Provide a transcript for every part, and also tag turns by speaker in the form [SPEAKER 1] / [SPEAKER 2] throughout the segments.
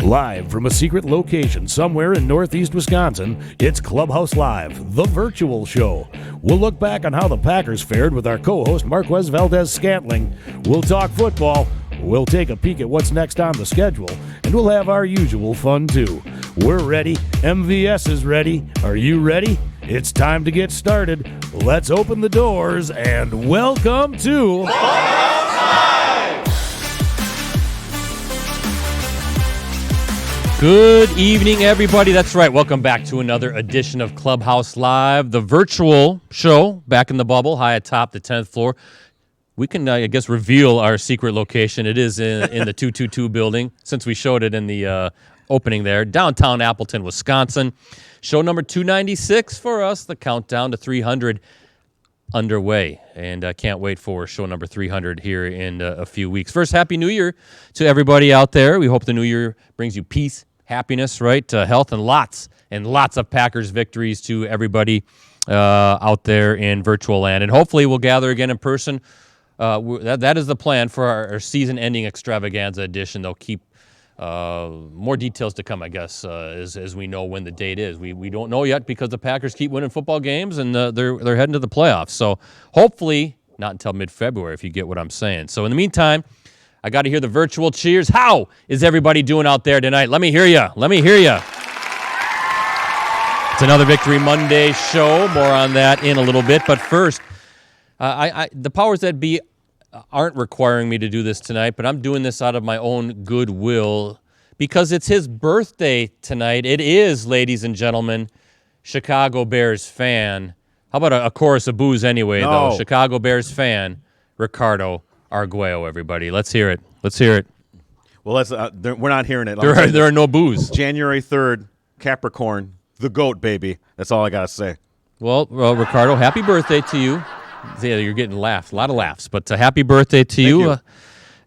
[SPEAKER 1] Live from a secret location somewhere in northeast Wisconsin, it's Clubhouse Live, the virtual show. We'll look back on how the Packers fared with our co-host Marquez Valdes-Scantling. We'll talk football, we'll take a peek at what's next on the schedule, and we'll have our usual fun too. We're ready. MVS is ready. Are you ready? It's time to get started. Let's open the doors and welcome to Clubhouse Live!
[SPEAKER 2] Good evening, everybody. That's right. Welcome back to another edition of Clubhouse Live, the virtual show back in the bubble, high atop the 10th floor. We can, I guess, reveal our secret location. It is in the 222 building, since we showed it in the opening there. Downtown Appleton, Wisconsin. Show number 296 for us, the countdown to 300 underway. And I can't wait for show number 300 here in a few weeks. First, Happy New Year to everybody out there. We hope the new year brings you peace, happiness, right? Health, and lots of Packers victories to everybody out there in virtual land. And hopefully we'll gather again in person. That is the plan for our season-ending extravaganza edition. They'll keep more details to come, I guess, as we know when the date is. We don't know yet because the Packers keep winning football games and they're heading to the playoffs. So hopefully not until mid-February, if you get what I'm saying. So in the meantime, I got to hear the virtual cheers. How is everybody doing out there tonight? Let me hear you. Let me hear you. It's another Victory Monday show. More on that in a little bit. But first, the powers that be aren't requiring me to do this tonight, but I'm doing this out of my own goodwill because it's his birthday tonight. It is, ladies and gentlemen, Chicago Bears fan. How about a chorus of boos anyway, though? Chicago Bears fan, Ricardo Arguello, everybody. Let's hear it. Let's hear it.
[SPEAKER 3] Well, we're not hearing it.
[SPEAKER 2] There are no boos.
[SPEAKER 3] January 3rd, Capricorn, the GOAT, baby. That's all I got to say.
[SPEAKER 2] Well, Ricardo, happy birthday to you. Yeah, you're getting laughs, a lot of laughs, but happy birthday to you.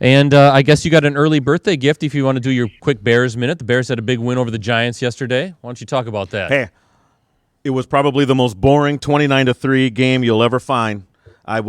[SPEAKER 2] And I guess you got an early birthday gift if you want to do your quick Bears minute. The Bears had a big win over the Giants yesterday. Why don't you talk about that?
[SPEAKER 3] Hey, it was probably the most boring 29-3 game you'll ever find. I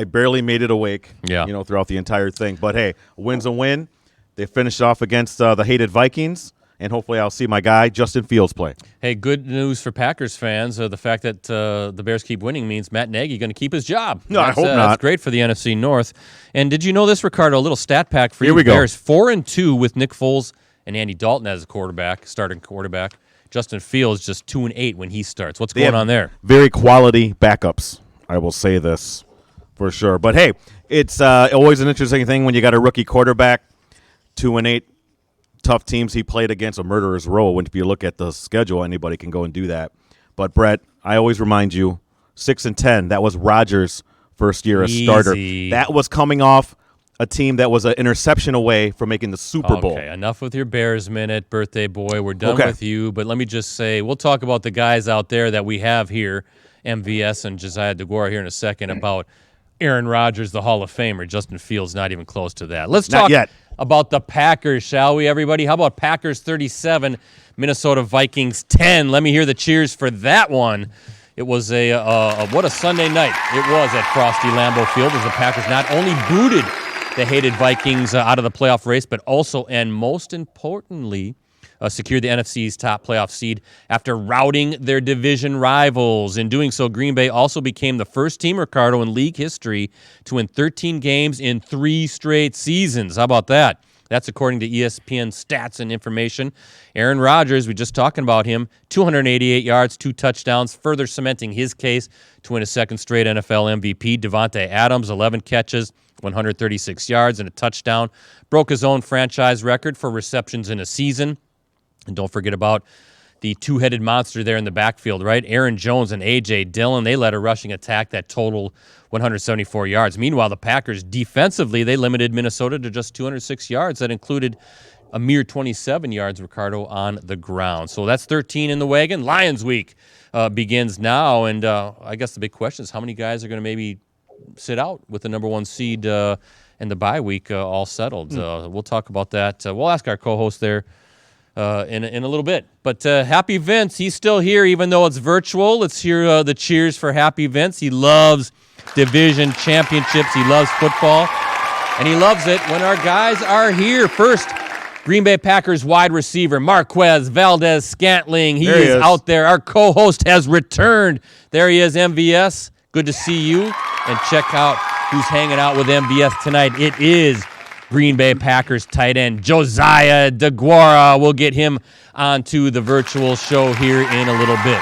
[SPEAKER 3] barely made it awake, throughout the entire thing. But hey, a win's a win. They finished off against the hated Vikings. And hopefully I'll see my guy, Justin Fields, play. Hey,
[SPEAKER 2] good news for Packers fans. The fact that the Bears keep winning means Matt Nagy going to keep his job.
[SPEAKER 3] No, I hope not.
[SPEAKER 2] That's great for the NFC North. And did you know this, Ricardo? A little stat pack for you.
[SPEAKER 3] Here we go.
[SPEAKER 2] Bears 4-2 with Nick Foles and Andy Dalton as a starting quarterback. Justin Fields just 2-8 when he starts. What's going on there?
[SPEAKER 3] Very quality backups, I will say this for sure. But, hey, it's always an interesting thing when you got a rookie quarterback, 2-8. Tough teams he played against, a murderer's row. When if you look at the schedule, anybody can go and do that. But, Brett, I always remind you, 6-10, that was Rodgers' first year as starter. That was coming off a team that was an interception away from making the Super Bowl.
[SPEAKER 2] Okay, enough with your Bears minute, birthday boy. We're done with you. But let me just say, we'll talk about the guys out there that we have here, MVS and Josiah Deguara, here in a second, about Aaron Rodgers, the Hall of Famer. Justin Fields, not even close to that. Let's talk about the Packers, shall we, everybody? How about Packers 37, Minnesota Vikings 10? Let me hear the cheers for that one. It was what a Sunday night it was at Frosty Lambeau Field as the Packers not only booted the hated Vikings out of the playoff race, but also, and most importantly, secured the NFC's top playoff seed after routing their division rivals. In doing so, Green Bay also became the first team, Ricardo, in league history to win 13 games in 3 straight seasons. How about that? That's according to ESPN stats and information. Aaron Rodgers, we just talking about him, 288 yards, 2 touchdowns, further cementing his case to win a second straight NFL MVP. Devonte Adams, 11 catches, 136 yards, and a touchdown. Broke his own franchise record for receptions in a season. And don't forget about the two-headed monster there in the backfield, right? Aaron Jones and A.J. Dillon, they led a rushing attack that totaled 174 yards. Meanwhile, the Packers defensively, they limited Minnesota to just 206 yards. That included a mere 27 yards, Ricardo, on the ground. So that's 13 in the wagon. Lions Week begins now, and I guess the big question is how many guys are going to maybe sit out with the number 1 seed and the bye week all settled. We'll talk about that. We'll ask our co-host there in a little bit. But Happy Vince, he's still here even though it's virtual. Let's hear the cheers for Happy Vince. He loves division championships. He loves football. And he loves it when our guys are here. First, Green Bay Packers wide receiver Marquez Valdes-Scantling. He is out there. Our co-host has returned. There he is, MVS. Good to see you. And check out who's hanging out with MVS tonight. It is Green Bay Packers tight end Josiah Deguara. We'll get him onto the virtual show here in a little bit.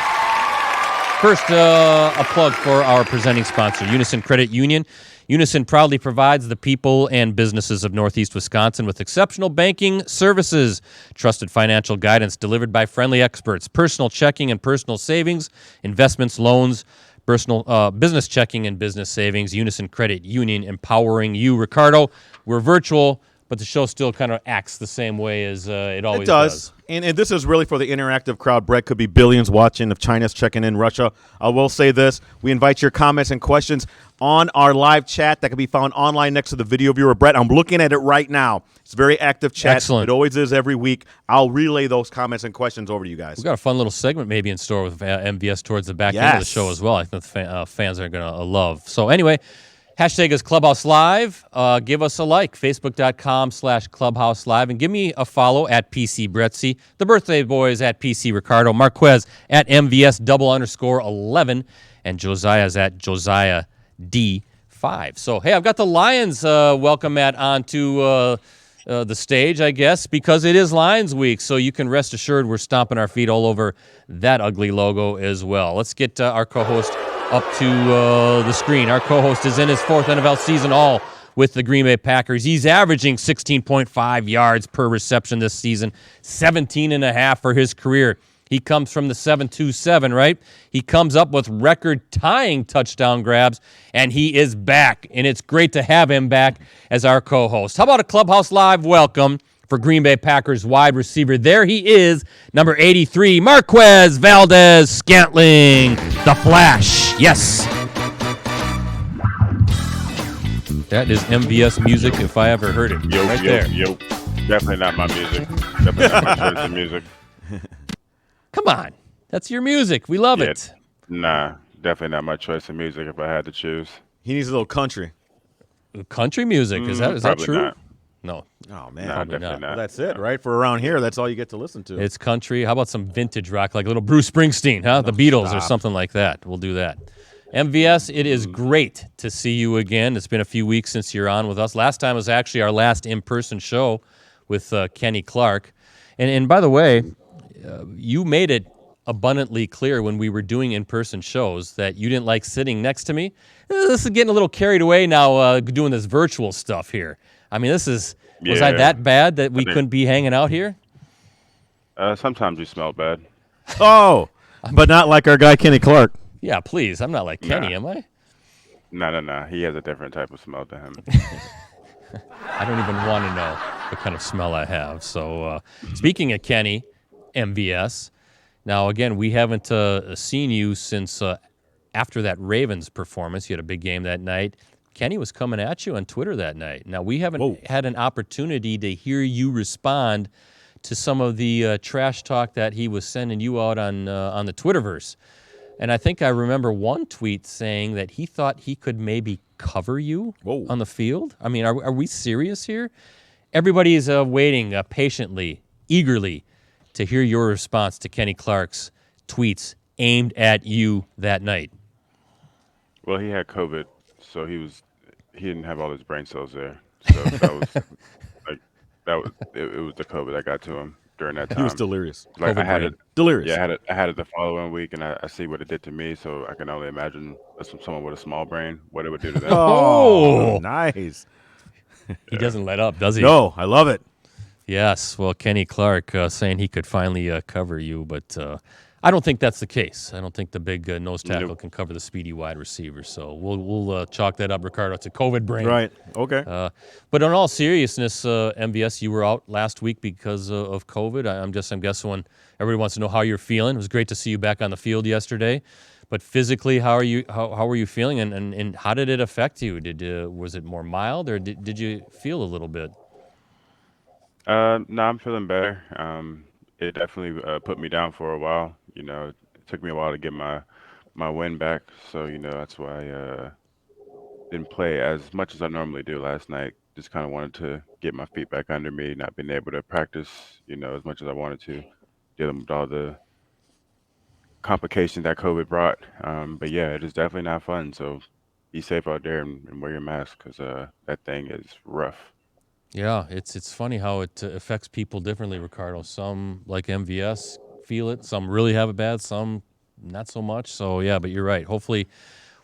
[SPEAKER 2] First, a plug for our presenting sponsor, Unison Credit Union. Unison proudly provides the people and businesses of Northeast Wisconsin with exceptional banking services, trusted financial guidance delivered by friendly experts, personal checking and personal savings, investments, loans, personal business checking and business savings. Unison Credit Union, empowering you. Ricardo, we're virtual, but the show still kind of acts the same way as it always does.
[SPEAKER 3] And this is really for the interactive crowd. Brett, could be billions watching if China's checking in Russia. I will say this. We invite your comments and questions on our live chat that can be found online next to the video viewer. Brett, I'm looking at it right now. It's a very active chat.
[SPEAKER 2] Excellent.
[SPEAKER 3] It always is every week. I'll relay those comments and questions over to you guys.
[SPEAKER 2] We've got a fun little segment maybe in store with MVS towards the back end of the show as well. I think the fans are going to love. So anyway, hashtag is Clubhouse Live. Give us a like, facebook.com/Clubhouse Live, and give me a follow at PC Bretzi. The birthday boy is at PC Ricardo. Marquez at MVS_11, and Josiah's at Josiah D5. So, hey, I've got the Lions welcome mat onto the stage, I guess, because it is Lions Week. So you can rest assured we're stomping our feet all over that ugly logo as well. Let's get our co-host up to the screen. Our co-host is in his 4th NFL season all with the Green Bay Packers. He's averaging 16.5 yards per reception this season, 17.5 for his career. He comes from the 7-2-7, right? He comes up with record-tying touchdown grabs, and he is back. And it's great to have him back as our co-host. How about a Clubhouse Live welcome for Green Bay Packers wide receiver? There he is, number 83, Marquez Valdes-Scantling, the Flash. Yes. That is MVS music if I ever heard it.
[SPEAKER 4] Yo. Definitely not my music. Definitely not my choice of music.
[SPEAKER 2] Come on. That's your music. We love it.
[SPEAKER 4] Nah, definitely not my choice of music if I had to choose.
[SPEAKER 3] He needs a little country.
[SPEAKER 2] Country music. Is that true?
[SPEAKER 4] Not.
[SPEAKER 2] No.
[SPEAKER 3] Oh, man.
[SPEAKER 4] No,
[SPEAKER 2] Probably
[SPEAKER 4] definitely
[SPEAKER 2] not.
[SPEAKER 4] not.
[SPEAKER 3] Well, that's it, right? For around here, that's all you get to listen to.
[SPEAKER 2] It's country. How about some vintage rock, like a little Bruce Springsteen, huh? The Beatles or something like that. We'll do that. MVS, it is great to see you again. It's been a few weeks since you're on with us. Last time was actually our last in-person show with Kenny Clark. And by the way, you made it abundantly clear when we were doing in-person shows that you didn't like sitting next to me. This is getting a little carried away now doing this virtual stuff here. I mean, was I that bad that we couldn't be hanging out here?
[SPEAKER 4] Sometimes you smell bad.
[SPEAKER 3] Oh, but not like our guy Kenny Clark.
[SPEAKER 2] Yeah, please. I'm not like Kenny, am I?
[SPEAKER 4] No. He has a different type of smell to him.
[SPEAKER 2] I don't even want to know what kind of smell I have. So speaking of Kenny, MVS, now, again, we haven't seen you since after that Ravens performance. You had a big game that night. Kenny was coming at you on Twitter that night. Now, we haven't had an opportunity to hear you respond to some of the trash talk that he was sending you out on the Twitterverse. And I think I remember one tweet saying that he thought he could maybe cover you on the field. I mean, are we serious here? Everybody is waiting patiently, eagerly, to hear your response to Kenny Clark's tweets aimed at you that night.
[SPEAKER 4] Well, he had COVID, so he didn't have all his brain cells there. So that was it was the COVID that got to him during that time.
[SPEAKER 3] He was delirious.
[SPEAKER 4] Like I had it
[SPEAKER 3] delirious.
[SPEAKER 4] Yeah, I had it the following week, and I see what it did to me. So I can only imagine someone with a small brain what it would do to them.
[SPEAKER 3] Oh, nice.
[SPEAKER 2] He doesn't let up, does he?
[SPEAKER 3] No, I love it.
[SPEAKER 2] Yes, well, Kenny Clark saying he could finally cover you, but I don't think that's the case. I don't think the big nose tackle can cover the speedy wide receiver, so we'll chalk that up, Ricardo. It's a COVID brain.
[SPEAKER 3] Right, okay.
[SPEAKER 2] But in all seriousness, MVS, you were out last week because of COVID. I'm guessing when everybody wants to know how you're feeling. It was great to see you back on the field yesterday. But physically, how are you? How were you feeling, and how did it affect you? Was it more mild, or did you feel a little bit?
[SPEAKER 4] No, I'm feeling better. It definitely put me down for a while. You know, it took me a while to get my win back. So, that's why I didn't play as much as I normally do last night, just kind of wanted to get my feet back under me, not being able to practice, as much as I wanted to, dealing with all the complications that COVID brought. But yeah, it is definitely not fun. So be safe out there and wear your mask because that thing is rough.
[SPEAKER 2] Yeah, it's funny how it affects people differently, Ricardo. Some, like MVS, feel it. Some really have it bad. Some not so much. So yeah, but you're right. Hopefully,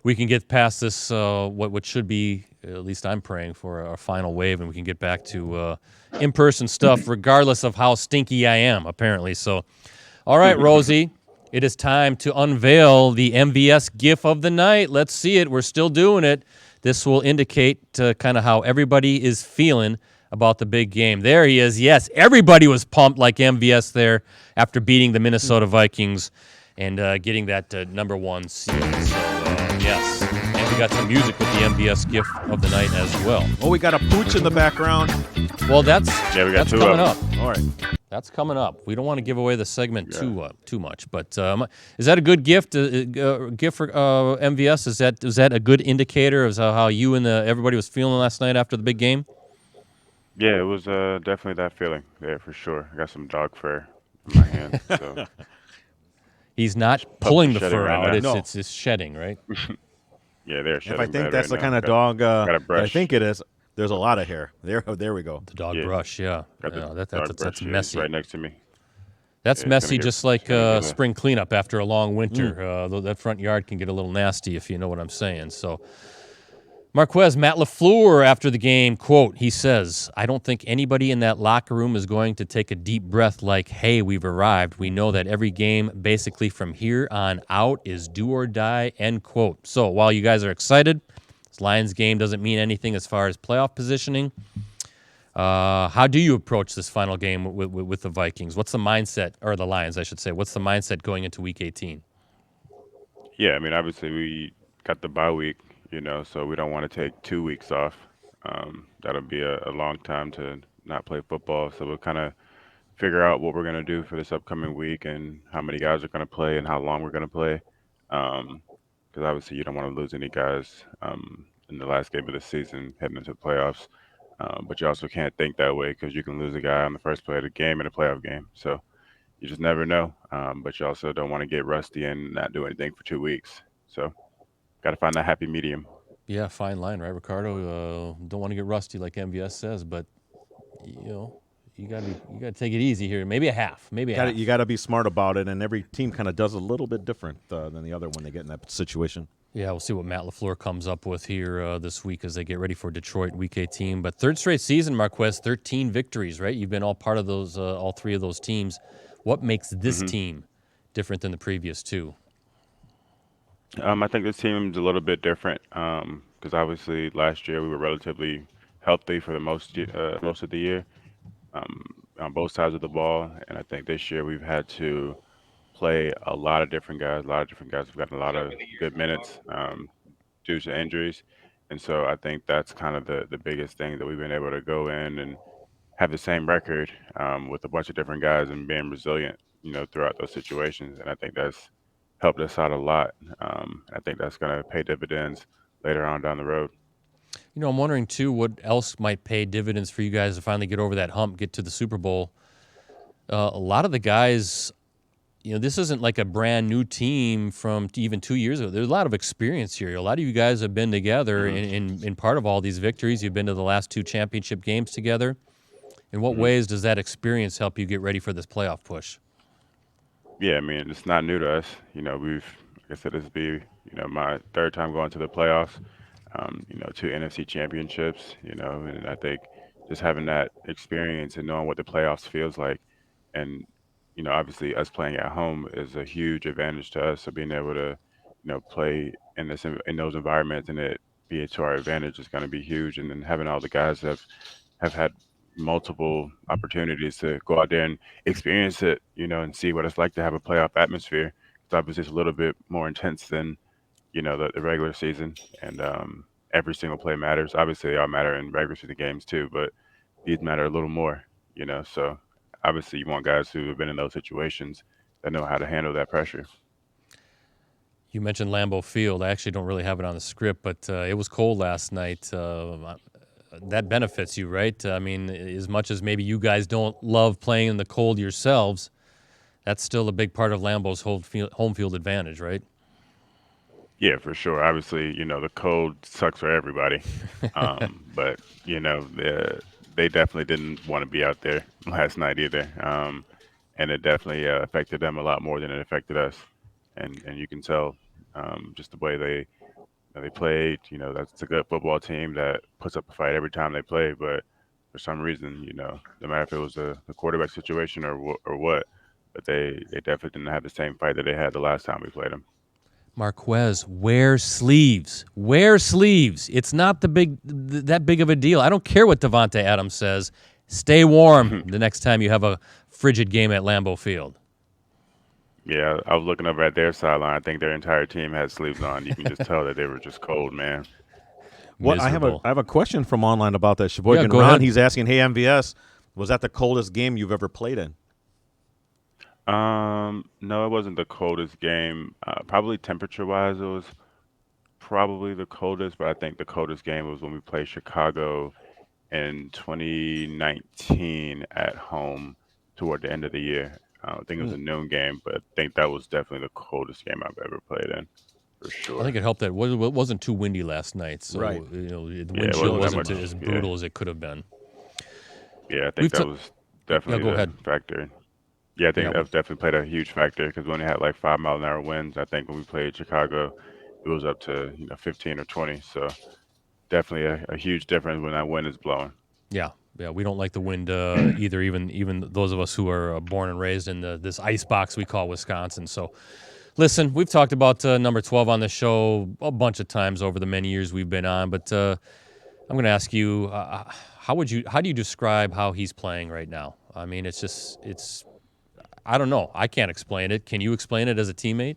[SPEAKER 2] we can get past this. What should be, at least I'm praying for, a final wave, and we can get back to in-person stuff, regardless of how stinky I am. Apparently, so. All right, Rosie, it is time to unveil the MVS GIF of the night. Let's see it. We're still doing it. This will indicate kind of how everybody is feeling about the big game. There he is. Yes, everybody was pumped like MVS there after beating the Minnesota Vikings and getting that number 1 seed. So, yes. And we got some music with the MVS GIF of the night as well.
[SPEAKER 3] Oh, we got a pooch in the background.
[SPEAKER 2] Well, that's coming up.
[SPEAKER 3] All right.
[SPEAKER 2] That's coming up. We don't want to give away the segment too much, but is that a good gift? Gift for MVS? Is that a good indicator of how you and everybody was feeling last night after the big game?
[SPEAKER 4] Yeah, it was definitely that feeling there for sure. I got some dog fur in my hand. So.
[SPEAKER 2] He's not pulling the fur
[SPEAKER 4] right
[SPEAKER 2] out. It's shedding, right?
[SPEAKER 4] Yeah, they're shedding.
[SPEAKER 3] If I think that's
[SPEAKER 4] right
[SPEAKER 3] the kind
[SPEAKER 4] now.
[SPEAKER 3] of dog I think it is, there's a lot of hair. There we go.
[SPEAKER 2] The dog brush, yeah. That's messy.
[SPEAKER 4] Right next to me.
[SPEAKER 2] That's messy, just like spring cleanup after a long winter. That front yard can get a little nasty, if you know what I'm saying. So, Marquez, Matt LaFleur, after the game, quote, he says, "I don't think anybody in that locker room is going to take a deep breath like, hey, we've arrived. We know that every game, basically from here on out, is do or die," end quote. So while you guys are excited, this Lions game doesn't mean anything as far as playoff positioning. How do you approach this final game with the Vikings? What's the mindset, or the Lions, I should say? What's the mindset going into Week 18?
[SPEAKER 4] Yeah, I mean, obviously we got the bye week, so we don't want to take 2 weeks off. That'll be a long time to not play football. So we'll kind of figure out what we're going to do for this upcoming week and how many guys are going to play and how long we're going to play. Because obviously you don't want to lose any guys in the last game of the season heading into the playoffs. But you also can't think that way because you can lose a guy on the first play of the game in a playoff game. So you just never know. But you also don't want to get rusty and not do anything for 2 weeks. So got to find that happy medium.
[SPEAKER 2] Yeah, fine line, right, Ricardo? Don't want to get rusty like MVS says, but you gotta take it easy here. Maybe a half.
[SPEAKER 3] You got to be smart about it, and every team kind of does a little bit different than the other when they get in that situation.
[SPEAKER 2] Yeah, we'll see what Matt LaFleur comes up with here this week as they get ready for Detroit Week 18. But third straight season, Marquez, 13 victories, right? You've been all part of those, all 3 of those teams. What makes this team different than the previous 2?
[SPEAKER 4] I think this team's a little bit different because obviously last year we were relatively healthy for the most of the year on both sides of the ball, and I think this year we've had to play a lot of different guys. We've gotten a lot of good minutes due to injuries, and so I think that's kind of the biggest thing that we've been able to go in and have the same record with a bunch of different guys and being resilient, throughout those situations, and I think that's helped us out a lot. I think that's going to pay dividends later on down the road.
[SPEAKER 2] I'm wondering, too, what else might pay dividends for you guys to finally get over that hump, get to the Super Bowl. A lot of the guys, this isn't like a brand new team from even 2 years ago. There's a lot of experience here. A lot of you guys have been together in part of all these victories. You've been to the last 2 championship games together. In what ways does that experience help you get ready for this playoff push?
[SPEAKER 4] Yeah, I mean, it's not new to us. Like I said, this will be, my 3rd time going to the playoffs, 2 NFC championships, and I think just having that experience and knowing what the playoffs feels like. And, obviously us playing at home is a huge advantage to us. So being able to, play in those environments and it be to our advantage is going to be huge. And then having all the guys that have had multiple opportunities to go out there and experience it, and see what it's like to have a playoff atmosphere. It's obviously a little bit more intense than, the regular season, and every single play matters. Obviously, they all matter in regular season games too, but these matter a little more, So obviously, you want guys who have been in those situations that know how to handle that pressure.
[SPEAKER 2] You mentioned Lambeau Field. I actually don't really have it on the script, but it was cold last night. that benefits you, right? I mean, as much as maybe you guys don't love playing in the cold yourselves, that's still a big part of Lambeau's home field advantage, right?
[SPEAKER 4] Yeah, for sure. Obviously, the cold sucks for everybody. But they definitely didn't want to be out there last night either. And it definitely affected them a lot more than it affected us. And you can tell just the way they played. That's a good football team that puts up a fight every time they play. But for some reason, no matter if it was the quarterback situation or what, but they definitely didn't have the same fight that they had the last time we played them.
[SPEAKER 2] Marquez, wear sleeves. Wear sleeves. It's not that big of a deal. I don't care what Devonte Adams says. Stay warm the next time you have a frigid game at Lambeau Field.
[SPEAKER 4] Yeah, I was looking over at their sideline. I think their entire team had sleeves on. You can just tell that they were just cold, man.
[SPEAKER 3] What I have a question from online about that. Sheboygan
[SPEAKER 2] go
[SPEAKER 3] Ron,
[SPEAKER 2] ahead.
[SPEAKER 3] he's asking, hey MVS, was that the coldest game you've ever played in?
[SPEAKER 4] No, it wasn't the coldest game. Probably temperature-wise, it was probably the coldest, but I think the coldest game was when we played Chicago in 2019 at home toward the end of the year. I think it was a noon game, but I think that was definitely the coldest game I've ever played in, for sure.
[SPEAKER 2] I think it helped that it wasn't too windy last night, so
[SPEAKER 3] Right.
[SPEAKER 2] the wind
[SPEAKER 4] it
[SPEAKER 2] chill
[SPEAKER 4] wasn't
[SPEAKER 2] wasn't
[SPEAKER 4] that much,
[SPEAKER 2] as brutal as it could have been.
[SPEAKER 4] Yeah, I think that was definitely
[SPEAKER 2] go
[SPEAKER 4] the
[SPEAKER 2] ahead.
[SPEAKER 4] factor. Yeah, I think
[SPEAKER 2] Yeah.
[SPEAKER 4] that definitely played a huge factor because we only had like 5-mile-an-hour winds. I think when we played Chicago, it was up to 15 or 20. So definitely a huge difference when that wind is blowing.
[SPEAKER 2] Yeah, we don't like the wind either. Even those of us who are born and raised in this ice box we call Wisconsin. So, listen, we've talked about number 12 on the show a bunch of times over the many years we've been on. But I'm going to ask you, how do you describe how he's playing right now? I mean, it's I don't know. I can't explain it. Can you explain it as a teammate?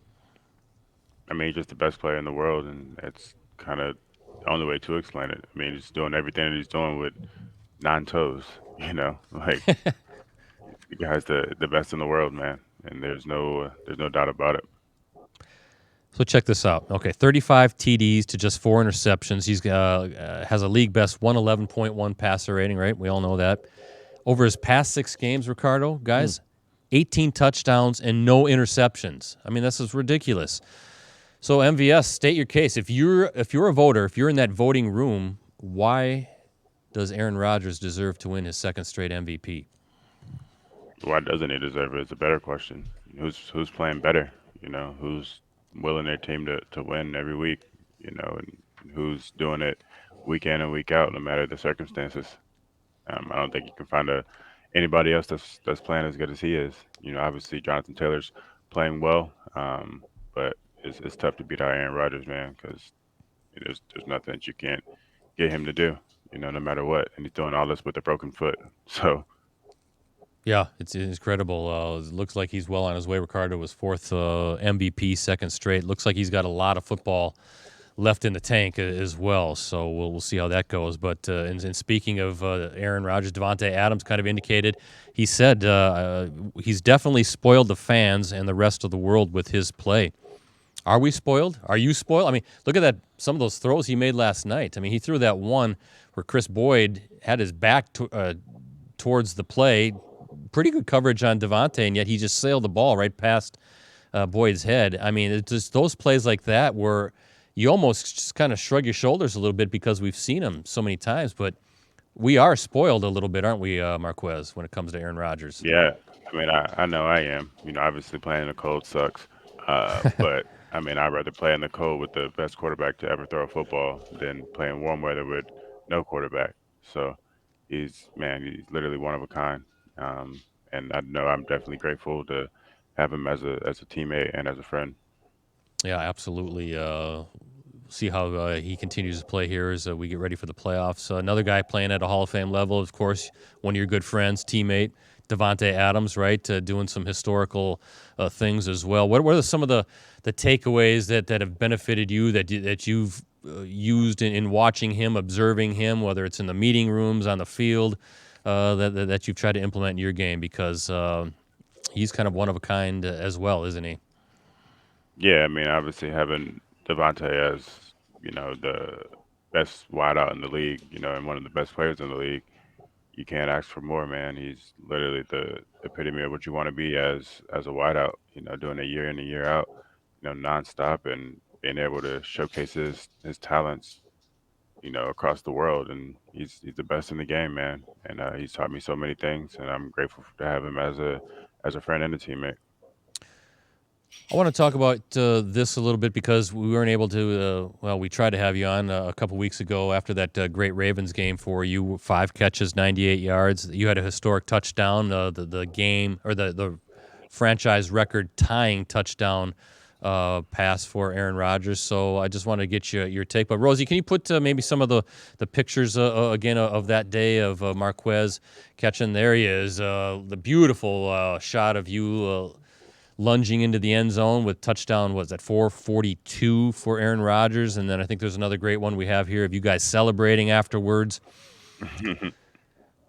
[SPEAKER 4] I mean, he's just the best player in the world, and it's kind of the only way to explain it. I mean, he's doing everything that he's doing with 9 toes. Like the guy's the best in the world, man, and there's no doubt about it.
[SPEAKER 2] So check this out. Okay, 35 TDs to just 4 interceptions. He's has a league best 111.1 passer rating, right? We all know that. Over his past 6 games, Ricardo, guys, 18 touchdowns and no interceptions. I mean, this is ridiculous. So MVS, state your case. If you're a voter, if you're in that voting room, why does Aaron Rodgers deserve to win his second straight MVP?
[SPEAKER 4] Why doesn't he deserve it? It's a better question. Who's playing better? Who's willing their team to win every week? And who's doing it week in and week out, no matter the circumstances. I don't think you can find anybody else that's playing as good as he is. Obviously Jonathan Taylor's playing well, but it's tough to beat out Aaron Rodgers, man, because there's nothing that you can't get him to do, no matter what. And he's doing all this with a broken foot. So.
[SPEAKER 2] Yeah, it's incredible. It looks like he's well on his way. Ricardo was 4th MVP, second straight. Looks like he's got a lot of football left in the tank as well. So we'll see how that goes. But and speaking of Aaron Rodgers, Devonte Adams kind of indicated, he said he's definitely spoiled the fans and the rest of the world with his play. Are we spoiled? Are you spoiled? I mean, look at that. Some of those throws he made last night. I mean, he threw that one where Chris Boyd had his back towards the play. Pretty good coverage on Devonta, and yet he just sailed the ball right past Boyd's head. I mean, it's just those plays like that where you almost just kind of shrug your shoulders a little bit because we've seen him so many times. But we are spoiled a little bit, aren't we, Marquez, when it comes to Aaron Rodgers?
[SPEAKER 4] Yeah, I mean, I know I am. Obviously playing in the cold sucks, but I mean, I'd rather play in the cold with the best quarterback to ever throw a football than play in warm weather with no quarterback. So he's literally one of a kind. And I know I'm definitely grateful to have him as a teammate and as a friend.
[SPEAKER 2] Yeah, absolutely. See how he continues to play here as we get ready for the playoffs. Another guy playing at a Hall of Fame level, of course, one of your good friends, teammate, Devonte Adams, right, doing some historical things as well. What are some of the takeaways that have benefited you that you've used in watching him, observing him, whether it's in the meeting rooms, on the field, that you've tried to implement in your game? Because he's kind of one of a kind as well, isn't he?
[SPEAKER 4] Yeah, I mean, obviously having Devonta as the best wideout in the league, and one of the best players in the league. You can't ask for more, man. He's literally the epitome of what you want to be as a wideout. Doing a year in and year out, nonstop, and being able to showcase his talents, across the world. And he's the best in the game, man. And he's taught me so many things, and I'm grateful to have him as a friend and a teammate.
[SPEAKER 2] I want to talk about this a little bit because we weren't able to, we tried to have you on a couple weeks ago after that great Ravens game for you. 5 catches, 98 yards. You had a historic touchdown, the game, or the franchise record tying touchdown pass for Aaron Rodgers. So I just wanted to get your take. But, Rosie, can you put maybe some of the pictures again of that day of Marquez catching? There he is, the beautiful shot of you lunging into the end zone with touchdown, was that 442 for Aaron Rodgers? And then I think there's another great one we have here of you guys celebrating afterwards.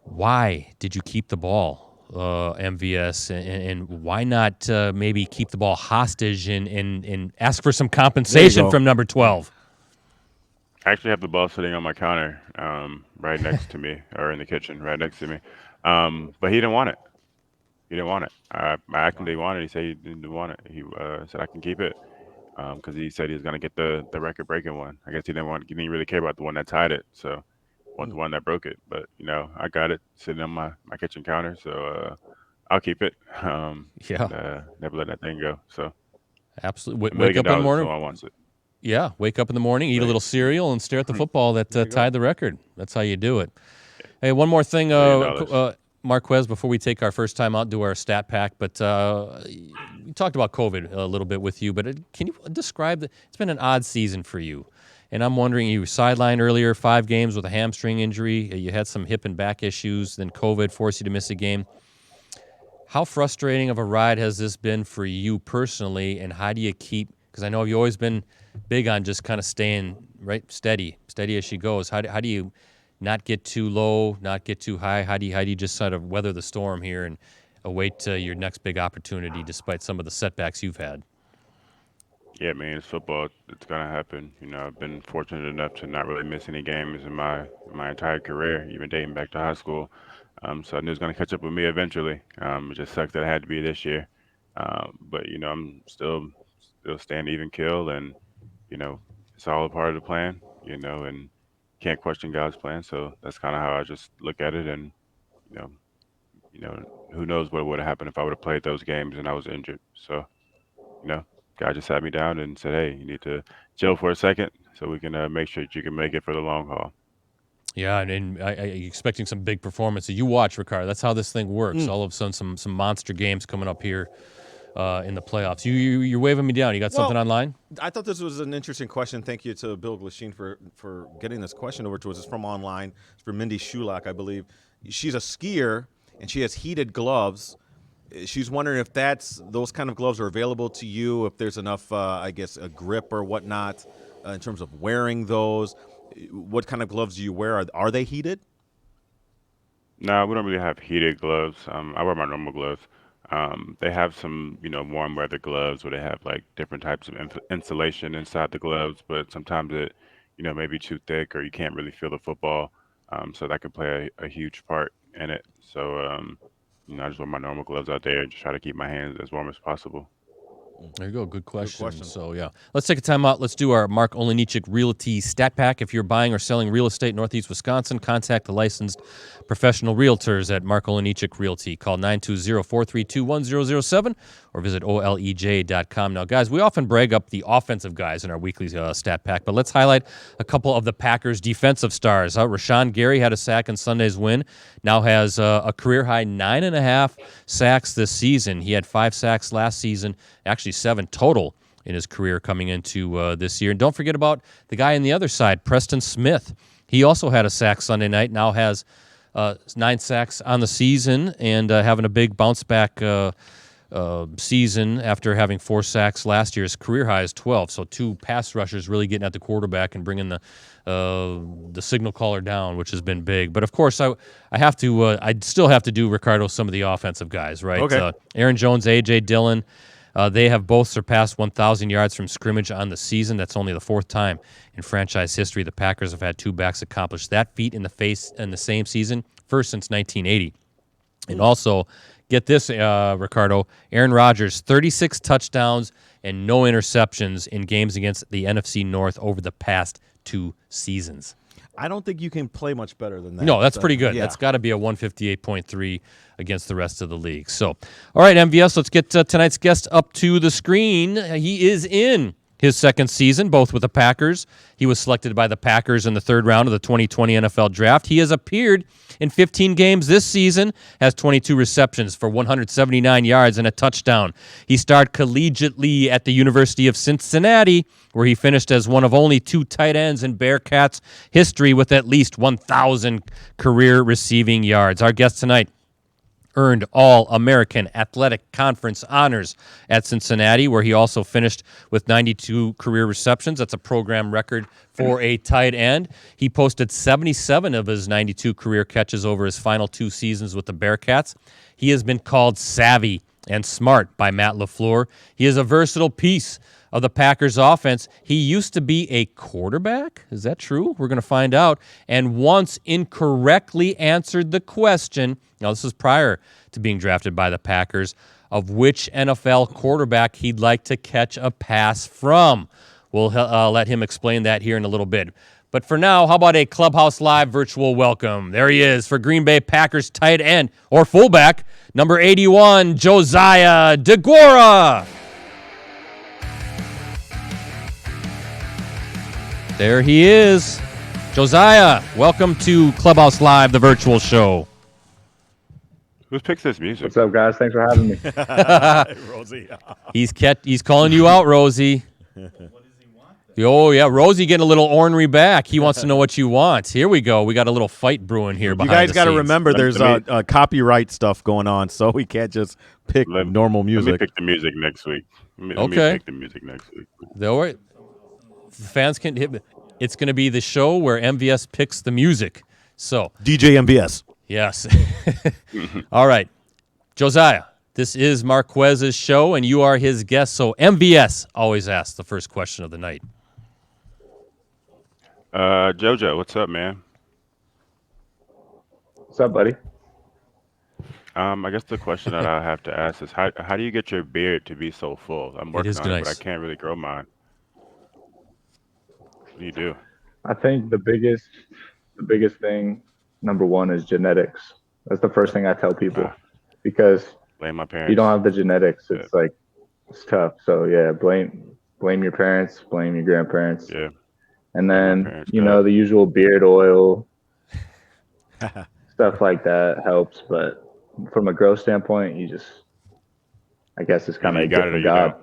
[SPEAKER 2] Why did you keep the ball, MVS, and why not maybe keep the ball hostage and ask for some compensation from number 12?
[SPEAKER 4] I actually have the ball sitting on my counter right next to me, or in the kitchen right next to me. But he didn't want it. He didn't want it. I asked him if he wanted it. He said he didn't want it. He said I can keep it because he said he was going to get the record-breaking one. I guess he didn't really care about the one that tied it, so want the one that broke it. But, I got it sitting on my kitchen counter, so I'll keep it. Never let that thing go. So
[SPEAKER 2] absolutely. Wake up in the morning.
[SPEAKER 4] Someone wants it.
[SPEAKER 2] Yeah, wake up in the morning, eat a little cereal, and stare at the football that tied the record. That's how you do it. Hey, one more thing, Marquez, before we take our first time out, do our stat pack, but we talked about COVID a little bit with you, but can you describe it's been an odd season for you, and I'm wondering, you were sidelined earlier, 5 games with a hamstring injury, you had some hip and back issues, then COVID forced you to miss a game. How frustrating of a ride has this been for you personally, and how do you keep, because I know you've always been big on just kind of staying steady as she goes. How do you not get too low, not get too high? How do you just sort of weather the storm here and await your next big opportunity despite some of the setbacks you've had?
[SPEAKER 4] Yeah, man, it's football. It's going to happen. I've been fortunate enough to not really miss any games in my entire career, even dating back to high school. So I knew it was going to catch up with me eventually. It just sucked that it had to be this year. But, I'm still staying even keel, and, it's all a part of the plan, and can't question God's plan. So that's kind of how I just look at it. And, who knows what would have happened if I would have played those games and I was injured. So, God just sat me down and said, hey, you need to chill for a second so we can make sure that you can make it for the long haul.
[SPEAKER 2] Yeah, and I expecting some big performances. You watch, Ricardo. That's how this thing works. All of a sudden, some monster games coming up here in the playoffs. You're waving me down. You got something online?
[SPEAKER 3] I thought this was an interesting question. Thank you to Bill Glasheen for getting this question over to us. It's from online. It's from Mindy Shulak, I believe. She's a skier, and she has heated gloves. She's wondering if those kind of gloves are available to you, if there's enough, a grip or whatnot in terms of wearing those. What kind of gloves do you wear? Are they heated?
[SPEAKER 4] No, we don't really have heated gloves. I wear my normal gloves. They have some, warm weather gloves where they have like different types of insulation inside the gloves, but sometimes it, may be too thick or you can't really feel the football. So that could play a huge part in it. So, I just wear my normal gloves out there and just try to keep my hands as warm as possible.
[SPEAKER 2] There you go. Good question. So, yeah. Let's take a time out. Let's do our Mark Olejniczak Realty Stat Pack. If you're buying or selling real estate in Northeast Wisconsin, contact the licensed professional realtors at Mark Olejniczak Realty. Call 920-432-1007 or visit olej.com. Now, guys, we often brag up the offensive guys in our weekly Stat Pack, but let's highlight a couple of the Packers' defensive stars. Rashaan Gary had a sack in Sunday's win, now has a career-high 9.5 sacks this season. He had 5 sacks last season, actually 7 total in his career coming into this year. And don't forget about the guy on the other side, Preston Smith. He also had a sack Sunday night, now has 9 sacks on the season and having a big bounce-back season after having 4 sacks last year. His career high is 12, so 2 pass rushers really getting at the quarterback and bringing the signal caller down, which has been big. But, of course, I still have to do, Ricardo, some of the offensive guys, right?
[SPEAKER 3] Okay.
[SPEAKER 2] Aaron Jones, A.J. Dillon, They have both surpassed 1,000 yards from scrimmage on the season. That's only the fourth time in franchise history the Packers have had two backs accomplish that feat in the same season, first since 1980. And also, get this, Ricardo, Aaron Rodgers, 36 touchdowns and no interceptions in games against the NFC North over the past 2 seasons.
[SPEAKER 3] I don't think you can play much better than that.
[SPEAKER 2] No, that's pretty good.
[SPEAKER 3] Yeah.
[SPEAKER 2] That's got to be a 158.3 against the rest of the league. So, all right, MVS, let's get tonight's guest up to the screen. He is in his second season, both with the Packers. He was selected by the Packers in the third round of the 2020 NFL Draft. He has appeared in 15 games this season, has 22 receptions for 179 yards and a touchdown. He started collegiately at the University of Cincinnati, where he finished as one of only 2 tight ends in Bearcats history with at least 1,000 career receiving yards. Our guest tonight earned All-American Athletic Conference honors at Cincinnati, where he also finished with 92 career receptions. That's a program record for a tight end. He posted 77 of his 92 career catches over his final 2 seasons with the Bearcats. He has been called savvy and smart by Matt LaFleur. He is a versatile piece of the Packers offense. He used to be a quarterback. Is that true? We're going to find out. And once incorrectly answered the question, now this is prior to being drafted by the Packers, of which NFL quarterback he'd like to catch a pass from. We'll let him explain that here in a little bit. But for now, how about a Clubhouse Live virtual welcome? There he is for Green Bay Packers tight end or fullback, number 81, Josiah Deguara. There he is. Josiah, welcome to Clubhouse Live, the virtual show.
[SPEAKER 4] Who picks this music?
[SPEAKER 5] What's up, guys? Thanks for having me.
[SPEAKER 3] Rosie.
[SPEAKER 2] He's calling you out, Rosie. Oh, yeah, Rosie getting a little ornery back. He wants to know what you want. Here we go. We got a little fight brewing here behind the scenes.
[SPEAKER 3] You guys got to remember there's copyright stuff going on, so we can't just pick normal music.
[SPEAKER 4] Let me pick the music next week. Let me pick the music next week.
[SPEAKER 2] The fans can hit. It's going to be the show where MVS picks the music. So
[SPEAKER 3] DJ MVS.
[SPEAKER 2] Yes. All right. Josiah, this is Marquez's show, and you are his guest. So MVS always asks the first question of the night.
[SPEAKER 4] Jojo, what's up, man?
[SPEAKER 5] What's up, buddy?
[SPEAKER 4] I guess the question that I have to ask is how do you get your beard to be so full? I'm working on it, but I can't really grow mine. What do you do?
[SPEAKER 5] I think the biggest thing, number one, is genetics. That's the first thing I tell people, because
[SPEAKER 4] blame my parents.
[SPEAKER 5] If you don't have the genetics, it's like it's tough. So yeah, blame your parents, blame your grandparents.
[SPEAKER 4] Yeah.
[SPEAKER 5] And then the usual beard oil stuff like that helps, but from a growth standpoint, I guess it's kind of a gift from God.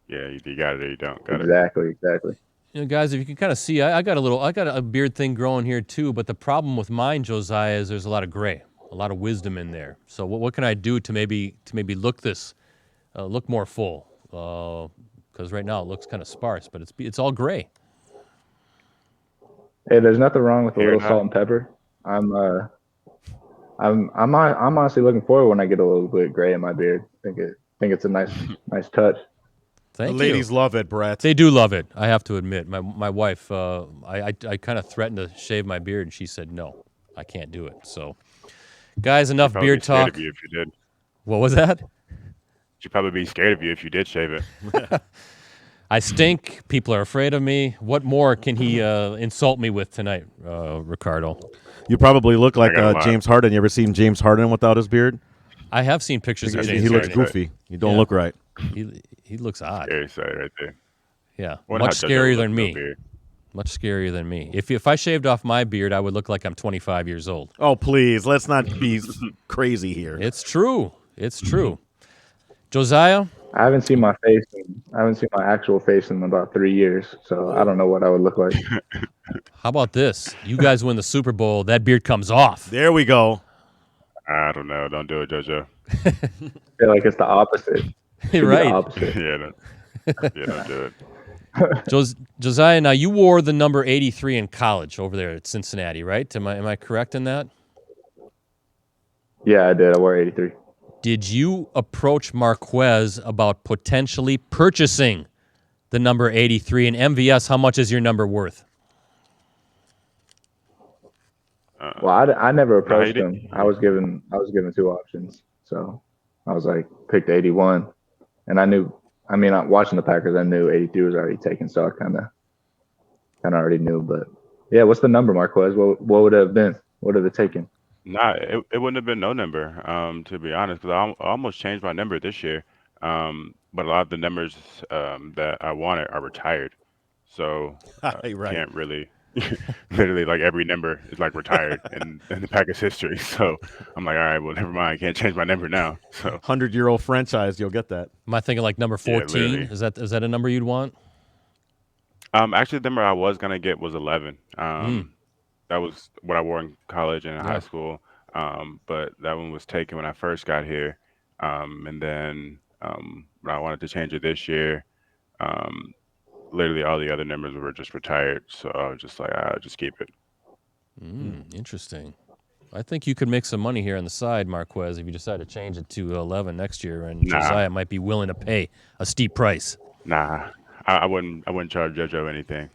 [SPEAKER 4] Yeah, you got it or you don't. Got
[SPEAKER 5] exactly.
[SPEAKER 2] You know, guys, if you can kind of see, I got a beard thing growing here too, but the problem with mine, Josiah, is there's a lot of gray, a lot of wisdom in there. So what can I do to maybe look more full? Because right now it looks kind of sparse, but it's all gray.
[SPEAKER 5] Hey, there's nothing wrong with a little salt and pepper. I'm honestly looking forward when I get a little bit gray in my beard. I think it's a nice touch.
[SPEAKER 2] Thank you.
[SPEAKER 3] Ladies love it, Brett.
[SPEAKER 2] They do love it. I have to admit, my wife. I kind of threatened to shave my beard, and she said no, I can't do it. So, guys, enough beard talk.
[SPEAKER 4] Of you if you did.
[SPEAKER 2] What was that?
[SPEAKER 4] She'd probably be scared of you if you did shave it.
[SPEAKER 2] I stink. People are afraid of me. What more can he insult me with tonight, Ricardo?
[SPEAKER 3] You probably look like James Harden. You ever seen James Harden without his beard?
[SPEAKER 2] I have seen pictures of James
[SPEAKER 3] He looks
[SPEAKER 2] Harden.
[SPEAKER 3] goofy. You don't look right.
[SPEAKER 2] He looks odd.
[SPEAKER 4] Scary sight right there.
[SPEAKER 2] Yeah, much scarier than me. Much scarier than me. If I shaved off my beard, I would look like I'm 25 years old.
[SPEAKER 3] Oh, please. Let's not be crazy here.
[SPEAKER 2] It's true. It's true. Josiah?
[SPEAKER 5] I haven't seen my actual face in about 3 years, so I don't know what I would look like.
[SPEAKER 2] How about this? You guys win the Super Bowl, that beard comes off.
[SPEAKER 3] There we go.
[SPEAKER 4] I don't know. Don't do it, JoJo.
[SPEAKER 5] I feel like it's the opposite.
[SPEAKER 2] You're right.
[SPEAKER 4] Don't do it.
[SPEAKER 2] Josiah, now you wore the number 83 in college over there at Cincinnati, right? Am I correct in that?
[SPEAKER 5] Yeah, I did. I wore 83.
[SPEAKER 2] Did you approach Marquez about potentially purchasing the number 83? And MVS, how much is your number worth?
[SPEAKER 5] Well, I never approached him. I was given 2 options, so I was like, picked 81, and watching the Packers, I knew 83 was already taken, so I kind of already knew. But yeah, what's the number, Marquez? What would it have been? What would it have taken?
[SPEAKER 4] Nah, it wouldn't have been no number, to be honest, because I almost changed my number this year. But a lot of the numbers that I wanted are retired, so
[SPEAKER 3] Right.
[SPEAKER 4] can't really. Literally, like every number is like retired in the Packers history. So I'm like, all right, well, never mind. I can't change my number now. So
[SPEAKER 3] 100-year-old franchise, you'll get that.
[SPEAKER 2] Am I thinking like number 14?
[SPEAKER 4] literally.
[SPEAKER 2] Is that a number you'd want?
[SPEAKER 4] Actually, the number I was gonna get was 11. That was what I wore in college and in high school. But that one was taken when I first got here. And then when I wanted to change it this year, literally all the other numbers were just retired. So I was just like, I'll just keep it.
[SPEAKER 2] Interesting. I think you could make some money here on the side, Marquez, if you decide to change it to 11 next year, and
[SPEAKER 4] Nah.
[SPEAKER 2] Josiah might be willing to pay a steep price.
[SPEAKER 4] Nah, I wouldn't charge JoJo anything.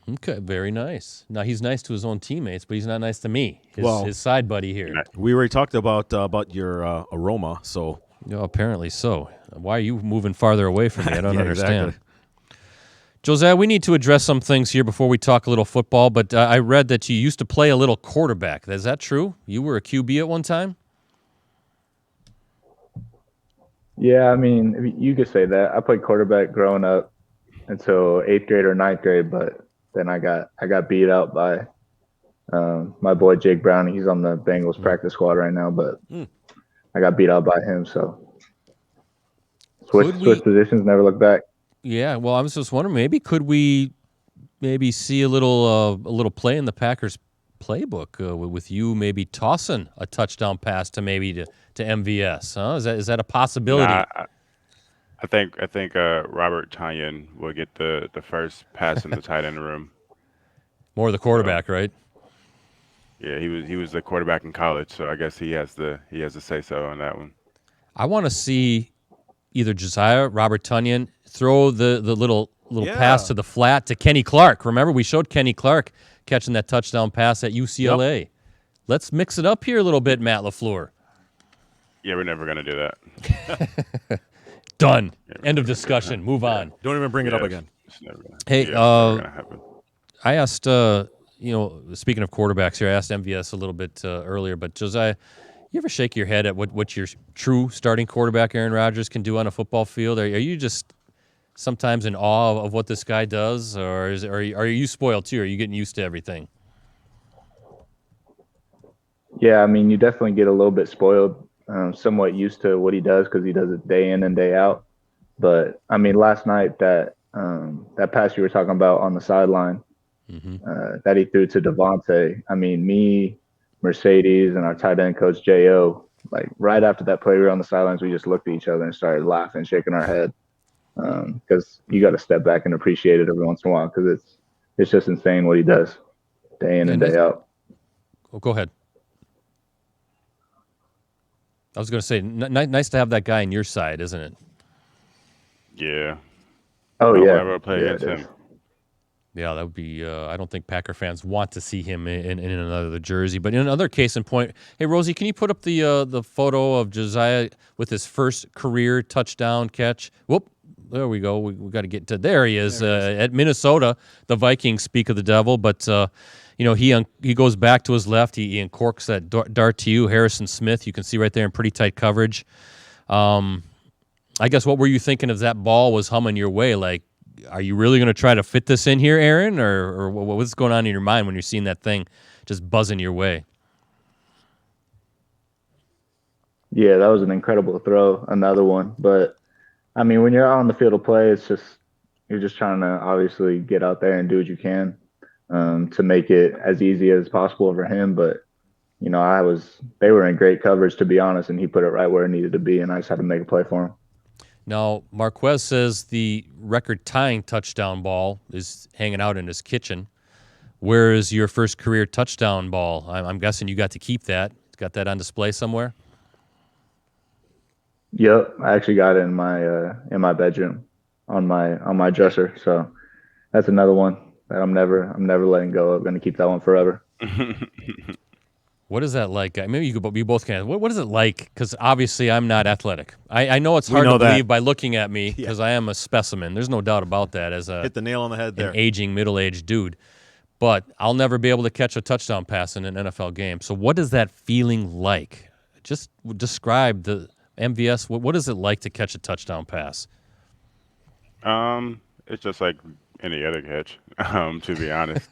[SPEAKER 2] Okay, very nice. Now, he's nice to his own teammates, but he's not nice to me,
[SPEAKER 3] Well-
[SPEAKER 2] his side buddy here.
[SPEAKER 3] We already talked about your aroma, so
[SPEAKER 2] No, apparently so. Why are you moving farther away from me? I don't
[SPEAKER 3] Yeah,
[SPEAKER 2] understand.
[SPEAKER 3] exactly.
[SPEAKER 2] Josiah, we need to address some things here before we talk a little football, but I read that you used to play a little quarterback. Is that true? You were a QB at one time?
[SPEAKER 5] Yeah, I mean, you could say that. I played quarterback growing up until 8th grade or 9th grade, but then I got beat out by my boy Jake Brown. He's on the Bengals practice squad right now, but I got beat out by him. So switch positions, never look back.
[SPEAKER 2] Yeah, well, I was just wondering, could we see a little play in the Packers playbook with you maybe tossing a touchdown pass to MVS? Huh? Is that a possibility?
[SPEAKER 4] Nah, I think Robert Tonyan will get the first pass in the tight end room.
[SPEAKER 2] More the quarterback, right?
[SPEAKER 4] Yeah, he was the quarterback in college, so I guess he has the say so on that one.
[SPEAKER 2] I want to see either Josiah, Robert Tonyan throw the little pass to the flat to Kenny Clark. Remember, we showed Kenny Clark catching that touchdown pass at UCLA. Yep. Let's mix it up here a little bit, Matt LaFleur.
[SPEAKER 4] Yeah, we're never going to do that.
[SPEAKER 2] Done. End of discussion. Move on.
[SPEAKER 3] Don't even bring it up again.
[SPEAKER 4] It's never gonna,
[SPEAKER 2] Hey,
[SPEAKER 4] it's never gonna happen.
[SPEAKER 2] I asked, speaking of quarterbacks here, I asked MVS a little bit earlier, but Josiah, you ever shake your head at what your true starting quarterback, Aaron Rodgers, can do on a football field? Are you just sometimes in awe of what this guy does, or are you spoiled too? Are you getting used to everything?
[SPEAKER 5] Yeah, I mean, you definitely get a little bit spoiled, somewhat used to what he does because he does it day in and day out. But I mean, last night that pass you were talking about on the sideline that he threw to Devonta. I mean, me, Mercedes, and our tight end coach Jo, like right after that play, we were on the sidelines. We just looked at each other and started laughing, shaking our head. Because you got to step back and appreciate it every once in a while because it's just insane what he does day in and day out.
[SPEAKER 2] Oh, go ahead. I was going to say, nice to have that guy on your side, isn't it?
[SPEAKER 4] Yeah.
[SPEAKER 5] Oh,
[SPEAKER 4] I'll
[SPEAKER 5] yeah.
[SPEAKER 4] never play against him.
[SPEAKER 2] Yeah, that would be. I don't think Packer fans want to see him in another jersey. But in another case in point, hey Rosie, can you put up the photo of Josiah with his first career touchdown catch? Whoop. There we go. We got to get to there. He is at Minnesota. The Vikings speak of the devil, but he goes back to his left. He uncorks that dart to you, Harrison Smith. You can see right there in pretty tight coverage. I guess what were you thinking as that ball was humming your way? Like, are you really going to try to fit this in here, Aaron, or what's going on in your mind when you're seeing that thing just buzzing your way?
[SPEAKER 5] Yeah, that was an incredible throw. Another one, but. I mean, when you're out on the field of play, you're just trying to obviously get out there and do what you can to make it as easy as possible for him. But, they were in great coverage, to be honest, and he put it right where it needed to be, and I just had to make a play for him.
[SPEAKER 2] Now, Marquez says the record-tying touchdown ball is hanging out in his kitchen. Where is your first career touchdown ball? I'm guessing you got to keep that. Got that on display somewhere?
[SPEAKER 5] Yep, I actually got it in my bedroom on my dresser. So that's another one that I'm never letting go of. Going to keep that one forever.
[SPEAKER 2] What is that like? Maybe you both can. What is it like? Because obviously I'm not athletic. I know it's hard to believe by looking at me because I am a specimen. There's no doubt about that. As a
[SPEAKER 3] hit the nail on the head there.
[SPEAKER 2] An aging middle-aged dude, but I'll never be able to catch a touchdown pass in an NFL game. So what is that feeling like? Just describe the MVS. What is it like to catch a touchdown pass?
[SPEAKER 4] It's just like any other catch, to be honest.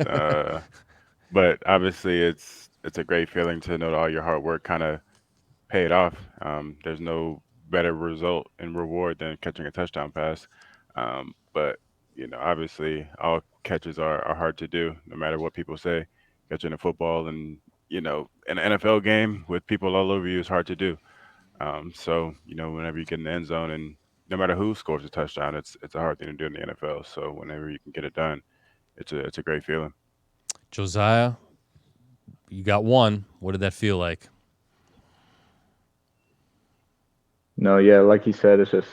[SPEAKER 4] But obviously, it's a great feeling to know that all your hard work kind of paid off. There's no better result and reward than catching a touchdown pass. But obviously, all catches are hard to do, no matter what people say. Catching a football and in an NFL game with people all over you is hard to do. So whenever you get in the end zone and no matter who scores a touchdown, it's a hard thing to do in the NFL. So whenever you can get it done, it's a great feeling.
[SPEAKER 2] Josiah, you got one. What did that feel like?
[SPEAKER 5] No, yeah, like you said, it's just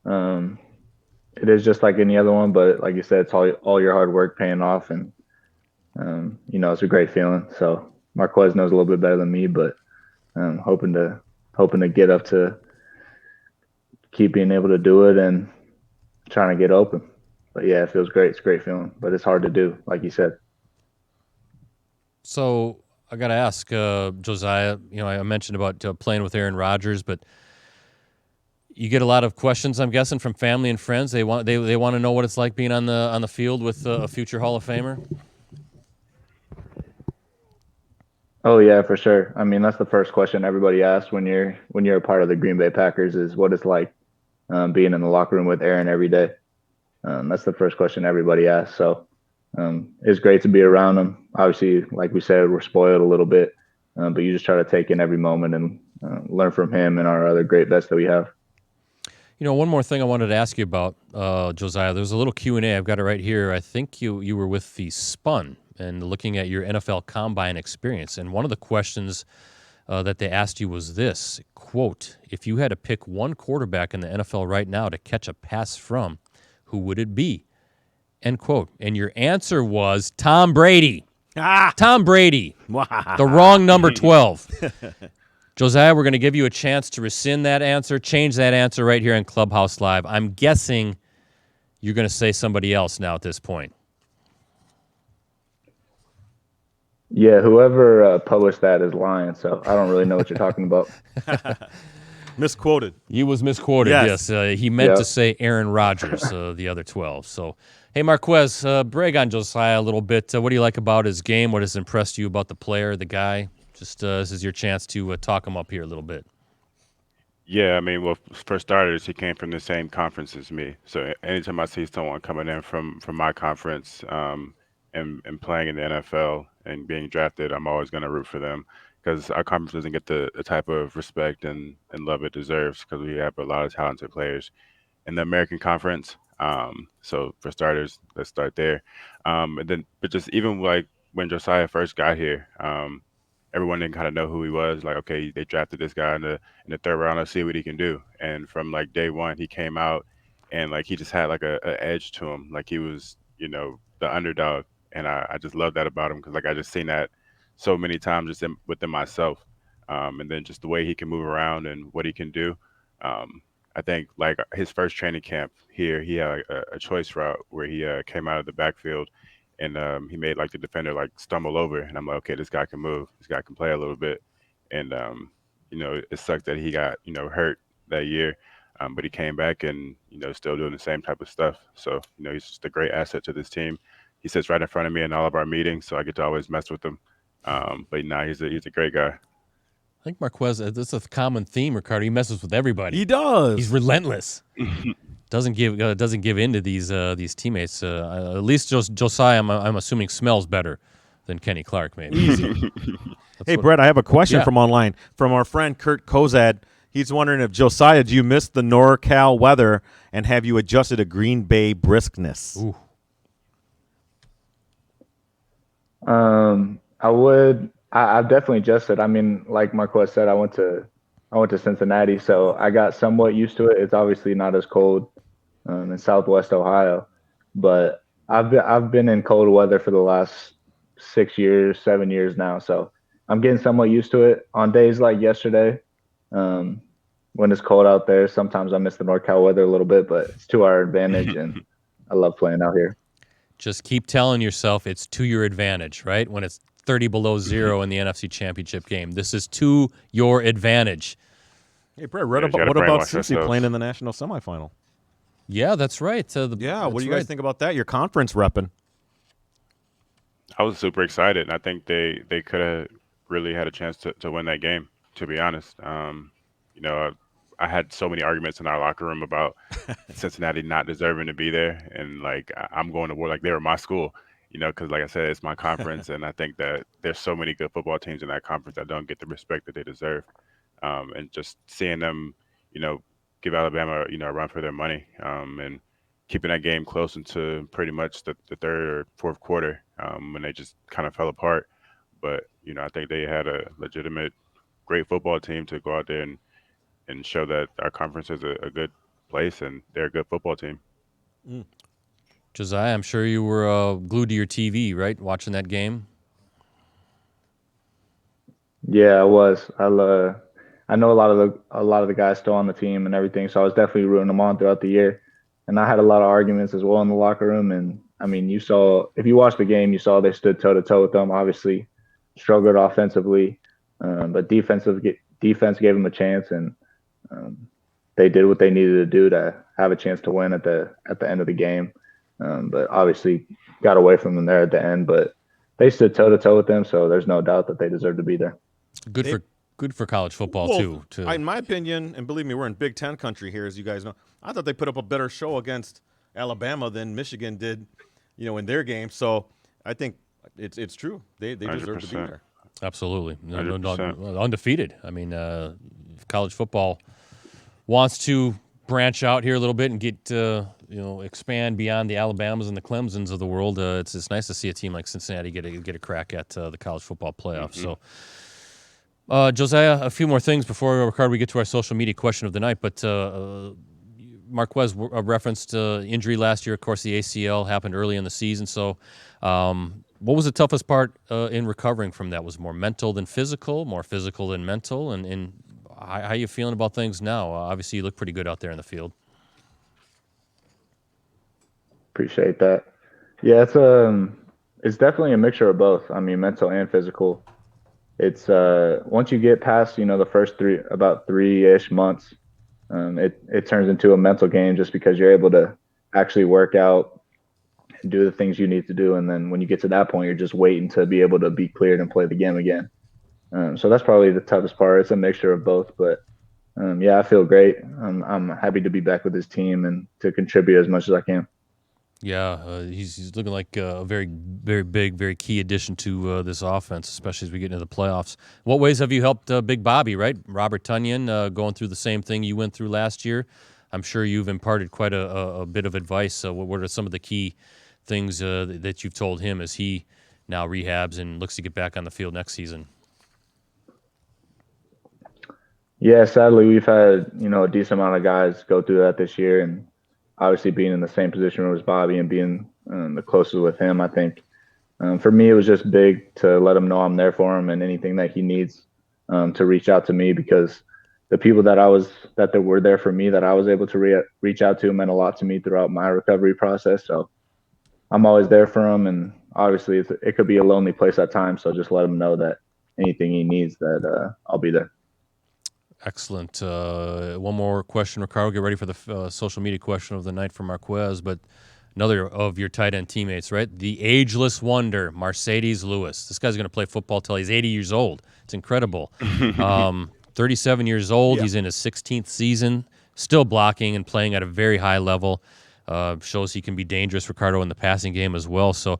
[SPEAKER 5] it is just like any other one, but like you said, it's all your hard work paying off, and it's a great feeling. So Marquez knows a little bit better than me, but hoping to get up to keep being able to do it and trying to get open. But yeah, it feels great. It's a great feeling, but it's hard to do, like you said.
[SPEAKER 2] So I got to ask, Josiah, I mentioned about playing with Aaron Rodgers, but you get a lot of questions, I'm guessing, from family and friends. They want to know what it's like being on the field with a future Hall of Famer.
[SPEAKER 5] Oh yeah, for sure. I mean, that's the first question everybody asks when you're a part of the Green Bay Packers is what it's like being in the locker room with Aaron every day. That's the first question everybody asks. So it's great to be around him. Obviously, like we said, we're spoiled a little bit, but you just try to take in every moment and learn from him and our other great vets that we have.
[SPEAKER 2] One more thing I wanted to ask you about, Josiah. There's a little Q&A. I've got it right here. I think you were with the Spun and looking at your NFL Combine experience. And one of the questions that they asked you was this, quote, if you had to pick one quarterback in the NFL right now to catch a pass from, who would it be? End quote. And your answer was Tom Brady. Tom Brady. The wrong number 12. Josiah, we're going to give you a chance to rescind that answer, change that answer right here on Clubhouse Live. I'm guessing you're going to say somebody else now at this point.
[SPEAKER 5] Yeah, whoever published that is lying, so I don't really know what you're talking about.
[SPEAKER 3] Misquoted.
[SPEAKER 2] He was misquoted, yes. He meant to say Aaron Rodgers, the other 12. So, hey, Marquez, brag on Josiah a little bit. What do you like about his game? What has impressed you about the player, the guy? Just this is your chance to talk him up here a little bit.
[SPEAKER 4] Yeah, I mean, well, for starters, he came from the same conference as me. So anytime I see someone coming in from my conference and playing in the NFL and being drafted, I'm always going to root for them because our conference doesn't get the type of respect and love it deserves because we have a lot of talented players in the American Conference. So for starters, let's start there. But just even like when Josiah first got here, everyone didn't kind of know who he was. Like, okay, they drafted this guy in the third round. Let's see what he can do. And from like day one, he came out and like he just had like a edge to him. Like he was, the underdog. And I just love that about him because like I just seen that so many times just within myself. And then just the way he can move around and what he can do. I think like his first training camp here, he had a choice route where he came out of the backfield and he made like the defender like stumble over, and I'm like, okay, this guy can move, this guy can play a little bit, and it sucked that he got hurt that year, but he came back and still doing the same type of stuff. So he's just a great asset to this team. He sits right in front of me in all of our meetings, so I get to always mess with him. But nah, he's a great guy.
[SPEAKER 2] I think Marquez, this is a common theme, Ricardo. He messes with everybody.
[SPEAKER 3] He does.
[SPEAKER 2] He's relentless. Doesn't give in to these teammates. At least Josiah, I'm assuming, smells better than Kenny Clark, maybe.
[SPEAKER 3] Easy. Hey, Brett, I have a question from online from our friend Kurt Kozad. He's wondering if Josiah, do you miss the NorCal weather, and have you adjusted to Green Bay briskness?
[SPEAKER 2] Ooh.
[SPEAKER 5] I would. I've definitely adjusted. I mean, like Marquez said, I went to I went to Cincinnati, so I got somewhat used to it. It's obviously not as cold in Southwest Ohio, but I've been in cold weather for the last 6 years, 7 years now, so I'm getting somewhat used to it. On days like yesterday, um, when it's cold out there, sometimes I miss the NorCal weather a little bit, but it's to our advantage, and I love playing out here.
[SPEAKER 2] Just keep telling yourself it's to your advantage, right? When it's 30 below zero in the NFC Championship game, this is to your advantage.
[SPEAKER 3] Hey, Brett,
[SPEAKER 4] Yeah,
[SPEAKER 3] what about
[SPEAKER 4] brainwash
[SPEAKER 3] Cincy
[SPEAKER 4] ourselves.
[SPEAKER 3] playing in the national semifinal?
[SPEAKER 2] Yeah, that's right.
[SPEAKER 3] What do you guys think about that? Your conference repping.
[SPEAKER 4] I was super excited, and I think they could have really had a chance to win that game. To be honest, you know, I had so many arguments in our locker room about Cincinnati not deserving to be there, and like I'm going to war like they were my school. You know, because like I said, it's my conference, and I think that there's so many good football teams in that conference that don't get the respect that they deserve. And just seeing them, you know, give Alabama, you know, a run for their money, and keeping that game close into pretty much the third or fourth quarter, when they just kind of fell apart. But you know, I think they had a legitimate, great football team to go out there and show that our conference is a good place and they're a good football team.
[SPEAKER 2] Josiah, I'm sure you were glued to your TV, right, watching that game?
[SPEAKER 5] Yeah, I was. I know a lot of the guys still on the team and everything, so I was definitely rooting them on throughout the year. And I had a lot of arguments as well in the locker room. And I mean, you saw if you watched the game, you saw they stood toe to toe with them. Obviously, struggled offensively, but defense gave them a chance, and um, they did what they needed to do to have a chance to win at the end of the game. But obviously, got away from them there at the end. But they stood toe to toe with them, so there's no doubt that they deserve to be there.
[SPEAKER 2] Good for college football too.
[SPEAKER 3] In my opinion, and believe me, we're in Big Ten country here, as you guys know. I thought they put up a better show against Alabama than Michigan did, you know, in their game. So I think it's true. They deserve to be
[SPEAKER 4] 100%.
[SPEAKER 3] there.
[SPEAKER 2] Absolutely. No,
[SPEAKER 4] 100%.
[SPEAKER 2] undefeated. I mean, if college football wants to branch out here a little bit and get expand beyond the Alabamas and the Clemsons of the world. It's nice to see a team like Cincinnati get a crack at the college football playoffs. So, Josiah, a few more things before, Ricardo, we get to our social media question of the night. But Marquez referenced injury last year. Of course, the ACL happened early in the season. So, what was the toughest part in recovering from that? Was it more mental than physical, more physical than mental? And how are you feeling about things now? Obviously, you look pretty good out there in the field.
[SPEAKER 5] Appreciate that. Yeah, it's definitely a mixture of both. I mean, mental and physical. It's once you get past the first about 3-ish months, it turns into a mental game just because you're able to actually work out and do the things you need to do, and then when you get to that point, you're just waiting to be able to be cleared and play the game again. So that's probably the toughest part. It's a mixture of both, but yeah, I feel great. I'm happy to be back with this team and to contribute as much as I can.
[SPEAKER 2] Yeah, he's looking like a very, very big, very key addition to this offense, especially as we get into the playoffs. What ways have you helped Big Bobby, right? Robert Tonyan going through the same thing you went through last year. I'm sure you've imparted quite a bit of advice. So what are some of the key things that you've told him as he now rehabs and looks to get back on the field next season?
[SPEAKER 5] Yeah, sadly, we've had a decent amount of guys go through that this year, and obviously being in the same position as Bobby and being the closest with him, I think for me it was just big to let him know I'm there for him and anything that he needs to reach out to me, because the people that were there for me that I was able to reach out to meant a lot to me throughout my recovery process. So I'm always there for him, and obviously it could be a lonely place at times. So just let him know that anything he needs, that I'll be there.
[SPEAKER 2] Excellent. One more question, Ricardo. Get ready for the social media question of the night from Marquez. But another of your tight end teammates, right? The ageless wonder, Mercedes Lewis. This guy's going to play football till he's 80 years old. It's incredible. 37 years old. Yeah. He's in his 16th season, still blocking and playing at a very high level. Shows he can be dangerous, Ricardo, in the passing game as well. So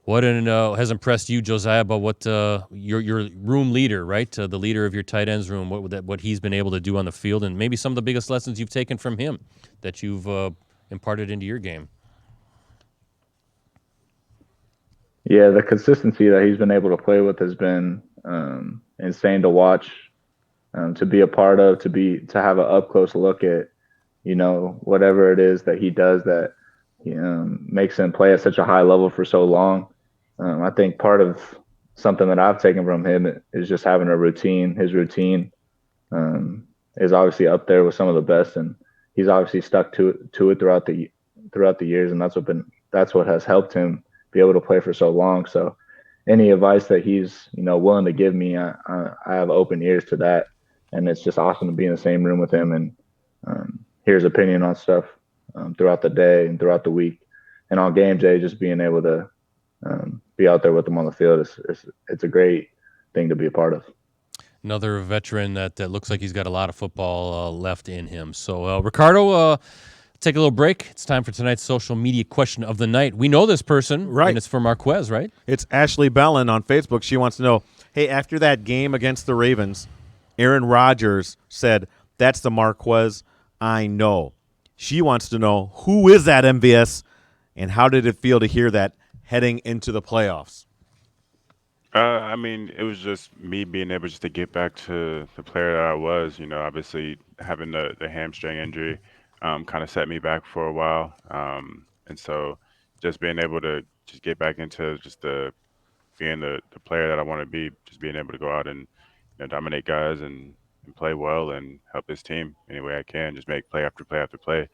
[SPEAKER 2] what has impressed you, Josiah, about what your room leader, right, the leader of your tight ends room, what he's been able to do on the field, and maybe some of the biggest lessons you've taken from him that you've imparted into your game?
[SPEAKER 5] Yeah, the consistency that he's been able to play with has been insane to watch. to be a part of, to have an up close look at, whatever it is that he does that makes him play at such a high level for so long. I think part of something that I've taken from him is just having a routine. His routine is obviously up there with some of the best, and he's obviously stuck to it throughout the years, and that's what has helped him be able to play for so long. So any advice that he's willing to give me, I have open ears to that, and it's just awesome to be in the same room with him and hear his opinion on stuff throughout the day and throughout the week, and on game day, just being able to be out there with him on the field it's a great thing to be a part of.
[SPEAKER 2] Another veteran that looks like he's got a lot of football left in him. So, Ricardo, take a little break. It's time for tonight's social media question of the night. We know this person,
[SPEAKER 3] right?
[SPEAKER 2] And it's for Marquez, right?
[SPEAKER 3] It's Ashley Bellin on Facebook. She wants to know, hey, after that game against the Ravens, Aaron Rodgers said, "That's the Marquez I know." She wants to know, who is that MVS, and how did it feel to hear that heading into the playoffs?
[SPEAKER 4] I mean, it was just me being able just to get back to the player that I was. Obviously having the hamstring injury kind of set me back for a while, and so just being able to just get back into just being the player that I want to be, just being able to go out and dominate guys and play well and help his team any way I can, just make play after play after play.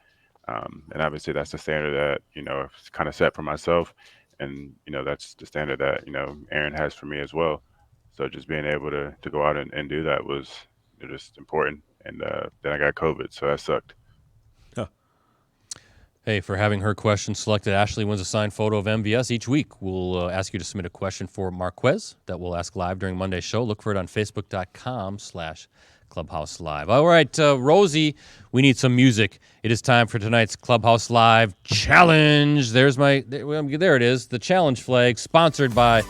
[SPEAKER 4] And obviously that's the standard that I've kind of set for myself. And, that's the standard that, Aaron has for me as well. So just being able to go out and do that was just important. And then I got COVID, so that sucked.
[SPEAKER 3] Huh.
[SPEAKER 2] Hey, for having her question selected, Ashley wins a signed photo of MVS. Each week, we'll ask you to submit a question for Marquez that we'll ask live during Monday's show. Look for it on Facebook.com/Clubhouse Live. All right, Rosie, we need some music. It is time for tonight's Clubhouse Live Challenge. There it is, the challenge flag, sponsored by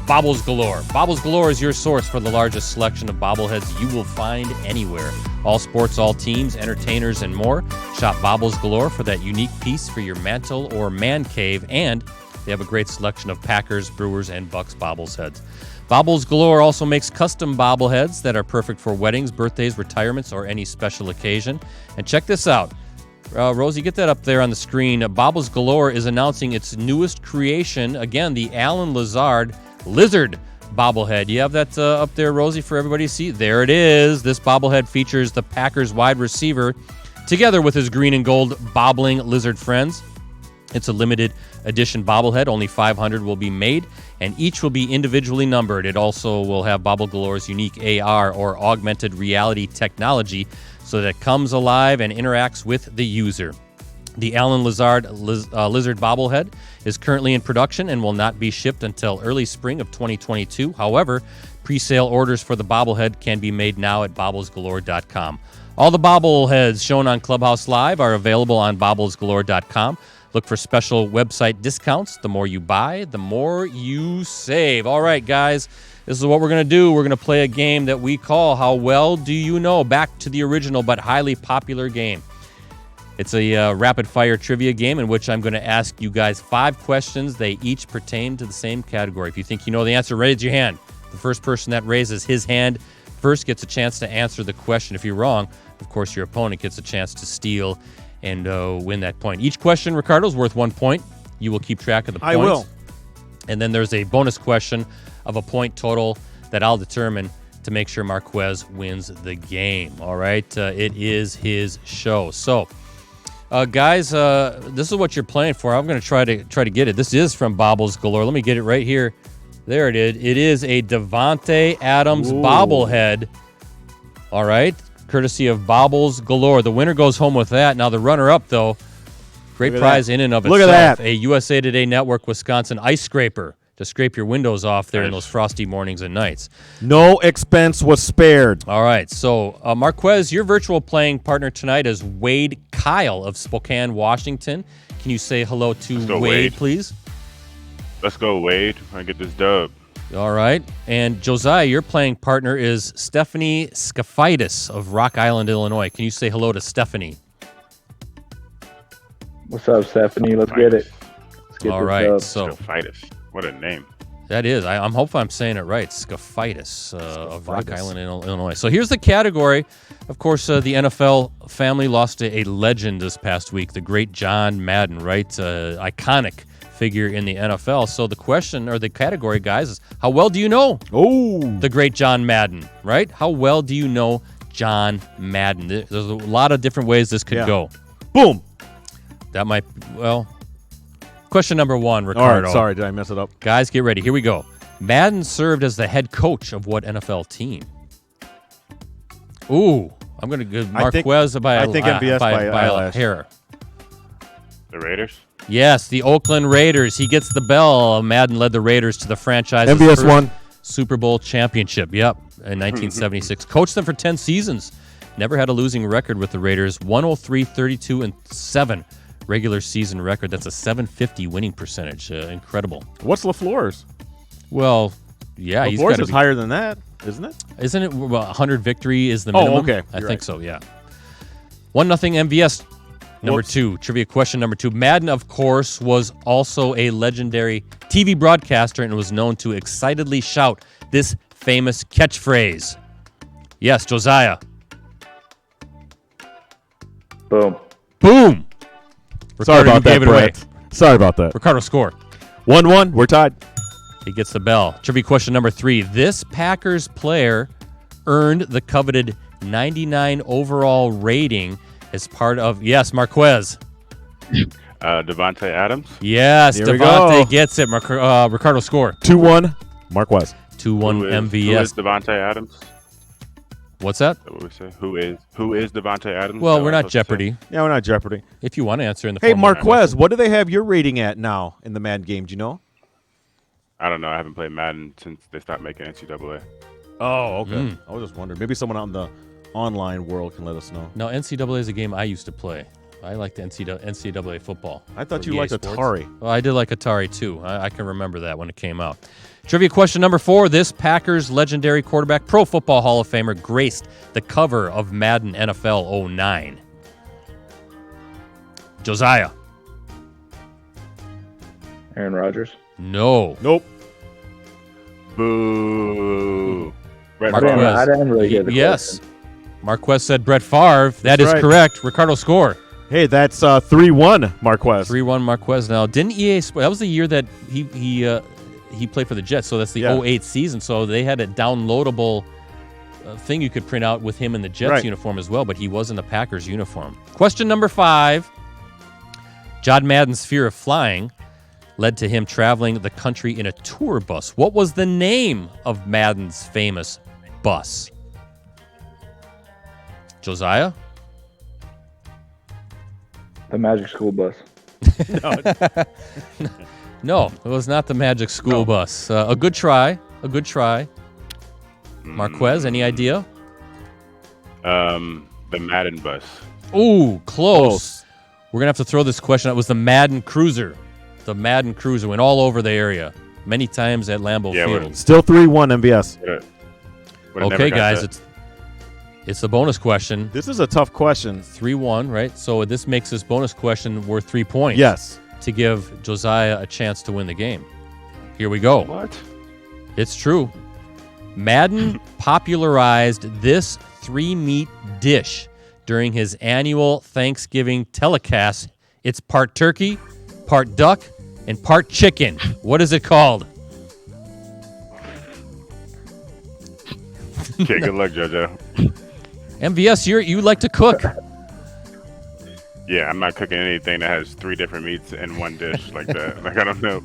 [SPEAKER 2] Bobbles Galore. Bobbles Galore is your source for the largest selection of bobbleheads you will find anywhere. All sports, all teams, entertainers, and more. Shop Bobbles Galore for that unique piece for your mantle or man cave, and they have a great selection of Packers, Brewers, and Bucks bobbleheads. Bobbles Galore also makes custom bobbleheads that are perfect for weddings, birthdays, retirements, or any special occasion. And check this out. Rosie, get that up there on the screen. Bobbles Galore is announcing its newest creation. Again, the Alan Lazard Lizard bobblehead. You have that up there, Rosie, for everybody to see? There it is. This bobblehead features the Packers wide receiver together with his green and gold bobbling lizard friends. It's a limited edition bobblehead. Only 500 will be made, and each will be individually numbered. It also will have Bobble Galore's unique AR, or augmented reality technology, so that it comes alive and interacts with the user. The Alan Lazard Lizard bobblehead is currently in production and will not be shipped until early spring of 2022. However, pre-sale orders for the bobblehead can be made now at bobblesgalore.com. All the bobbleheads shown on Clubhouse Live are available on bobblesgalore.com. Look for special website discounts. The more you buy, the more you save. All right, guys, this is what we're going to do. We're going to play a game that we call How Well Do You Know? Back to the original but highly popular game. It's a rapid-fire trivia game in which I'm going to ask you guys 5 questions. They each pertain to the same category. If you think you know the answer, raise your hand. The first person that raises his hand first gets a chance to answer the question. If you're wrong, of course, your opponent gets a chance to steal and win that point. Each question, Ricardo, is worth 1 point. You will keep track of the points.
[SPEAKER 3] I will.
[SPEAKER 2] And then there's a bonus question of a point total that I'll determine to make sure Marquez wins the game. All right? It is his show. So, guys, this is what you're playing for. I'm going to try to get it. This is from Bobbles Galore. Let me get it right here. There it is. It is a Devonte Adams bobblehead. All right? Courtesy of Bobbles Galore. The winner goes home with that. Now, the runner-up, though, great prize in and of itself.
[SPEAKER 3] Look at that.
[SPEAKER 2] A USA Today Network Wisconsin ice scraper to scrape your windows off there in those frosty mornings and nights.
[SPEAKER 3] No expense was spared.
[SPEAKER 2] All right. So, Marquez, your virtual playing partner tonight is Wade Kyle of Spokane, Washington. Can you say hello to Wade, please?
[SPEAKER 4] Let's go, Wade. I get this dub.
[SPEAKER 2] All right. And Josiah, your playing partner is Stephanie Skafidis of Rock Island, Illinois. Can you say hello to Stephanie?
[SPEAKER 5] What's up, Stephanie? Let's get it. Let's get
[SPEAKER 2] All
[SPEAKER 5] this
[SPEAKER 2] right.
[SPEAKER 5] dub.
[SPEAKER 2] So,
[SPEAKER 4] Skafidis. What a name.
[SPEAKER 2] That is. I'm hoping I'm saying it right. Scaphitis of Rock Island, Illinois. So here's the category. Of course, the NFL family lost a legend this past week, the great John Madden, right? Iconic figure in the NFL. So the question, or the category, guys, is how well do you know the great John Madden, right? How well do you know John Madden? There's a lot of different ways this could go.
[SPEAKER 3] Boom.
[SPEAKER 2] That might, question number 1, Ricardo.
[SPEAKER 3] All right, sorry, did I mess it up?
[SPEAKER 2] Guys, get ready. Here we go. Madden served as the head coach of what NFL team? Ooh, I'm going to give Marquez by a hair.
[SPEAKER 4] The Raiders?
[SPEAKER 2] Yes, the Oakland Raiders. He gets the bell. Madden led the Raiders to the franchise's
[SPEAKER 3] MVS won
[SPEAKER 2] Super Bowl championship. Yep, in 1976. Coached them for 10 seasons. Never had a losing record with the Raiders. 103, 32, and 7 regular season record. That's a 750 winning percentage. Incredible.
[SPEAKER 3] What's LaFleur's?
[SPEAKER 2] Well, yeah, he's
[SPEAKER 3] LaFleur's
[SPEAKER 2] got
[SPEAKER 3] is higher than that, isn't it?
[SPEAKER 2] Isn't it? Well, 100 victory is the minimum.
[SPEAKER 3] Oh, okay.
[SPEAKER 2] I think so. Yeah. 1-0 MVS. Number 2, trivia question number 2. Madden, of course, was also a legendary TV broadcaster and was known to excitedly shout this famous catchphrase. Yes, Josiah.
[SPEAKER 5] Boom.
[SPEAKER 2] Boom.
[SPEAKER 3] Sorry
[SPEAKER 2] Ricardo,
[SPEAKER 3] about that, Brett. Sorry about that.
[SPEAKER 2] Ricardo, score.
[SPEAKER 3] 1-1. We're tied.
[SPEAKER 2] He gets the bell. Trivia question number 3. This Packers player earned the coveted 99 overall rating as part of, yes, Marquez.
[SPEAKER 4] Devonte Adams?
[SPEAKER 2] Yes, Devonta gets it. Ricardo, score.
[SPEAKER 3] 2-1. Marquez.
[SPEAKER 2] 2-1 MVS.
[SPEAKER 4] Who is Devonte Adams?
[SPEAKER 2] What's that?
[SPEAKER 4] What we say? Who is Devonte Adams?
[SPEAKER 2] Well, we're not Jeopardy.
[SPEAKER 3] Yeah, we're not Jeopardy.
[SPEAKER 2] If you want to answer in the
[SPEAKER 3] Hey,
[SPEAKER 2] form of
[SPEAKER 3] Marquez, what do they have your rating at now in the Madden game? Do you know?
[SPEAKER 4] I don't know. I haven't played Madden since they stopped making NCAA.
[SPEAKER 3] Oh, okay. I was just wondering. Maybe someone out in the online world can let us know.
[SPEAKER 2] No, NCAA is a game I used to play. I liked NCAA football.
[SPEAKER 3] I thought you
[SPEAKER 2] EA
[SPEAKER 3] liked
[SPEAKER 2] Sports.
[SPEAKER 3] Atari.
[SPEAKER 2] Well, I did like Atari, too. I can remember that when it came out. Trivia question number 4. This Packers legendary quarterback, Pro Football Hall of Famer, graced the cover of Madden NFL 09. Josiah.
[SPEAKER 5] Aaron Rodgers.
[SPEAKER 2] No.
[SPEAKER 3] Nope.
[SPEAKER 4] Boo. Brett
[SPEAKER 2] Marquez.
[SPEAKER 4] Favre.
[SPEAKER 5] I didn't really hear the
[SPEAKER 2] Yes.
[SPEAKER 5] question.
[SPEAKER 2] Marquez said Brett Favre. That is
[SPEAKER 3] right.
[SPEAKER 2] correct. Ricardo, score.
[SPEAKER 3] Hey, that's 3-1, Marquez.
[SPEAKER 2] 3-1 Marquez now. Didn't EA Sports, that was the year that he played for the Jets, so that's the 08 season, so they had a downloadable thing you could print out with him in the Jets uniform as well, but he was in the Packers uniform. Question number 5. John Madden's fear of flying led to him traveling the country in a tour bus. What was the name of Madden's famous bus? Josiah?
[SPEAKER 5] The Magic School Bus.
[SPEAKER 2] No, it was not the Magic School Bus. A good try. A good try. Marquez, any idea?
[SPEAKER 4] The Madden bus.
[SPEAKER 2] Ooh, close. We're going to have to throw this question out. It was the Madden Cruiser. The Madden Cruiser went all over the area. Many times at Lambeau Field.
[SPEAKER 3] Still 3-1 MVS.
[SPEAKER 2] Okay, guys, it's the bonus question.
[SPEAKER 3] This is a tough question.
[SPEAKER 2] 3-1, right? So this makes this bonus question worth 3 points.
[SPEAKER 3] Yes.
[SPEAKER 2] To give Josiah a chance to win the game. Here we go.
[SPEAKER 4] What?
[SPEAKER 2] It's true. Madden popularized this 3-meat dish during his annual Thanksgiving telecast. It's part turkey, part duck, and part chicken. What is it called?
[SPEAKER 4] Okay, good luck, JoJo.
[SPEAKER 2] MVS, you like to cook.
[SPEAKER 4] Yeah, I'm not cooking anything that has 3 different meats in one dish like that. Like, I don't know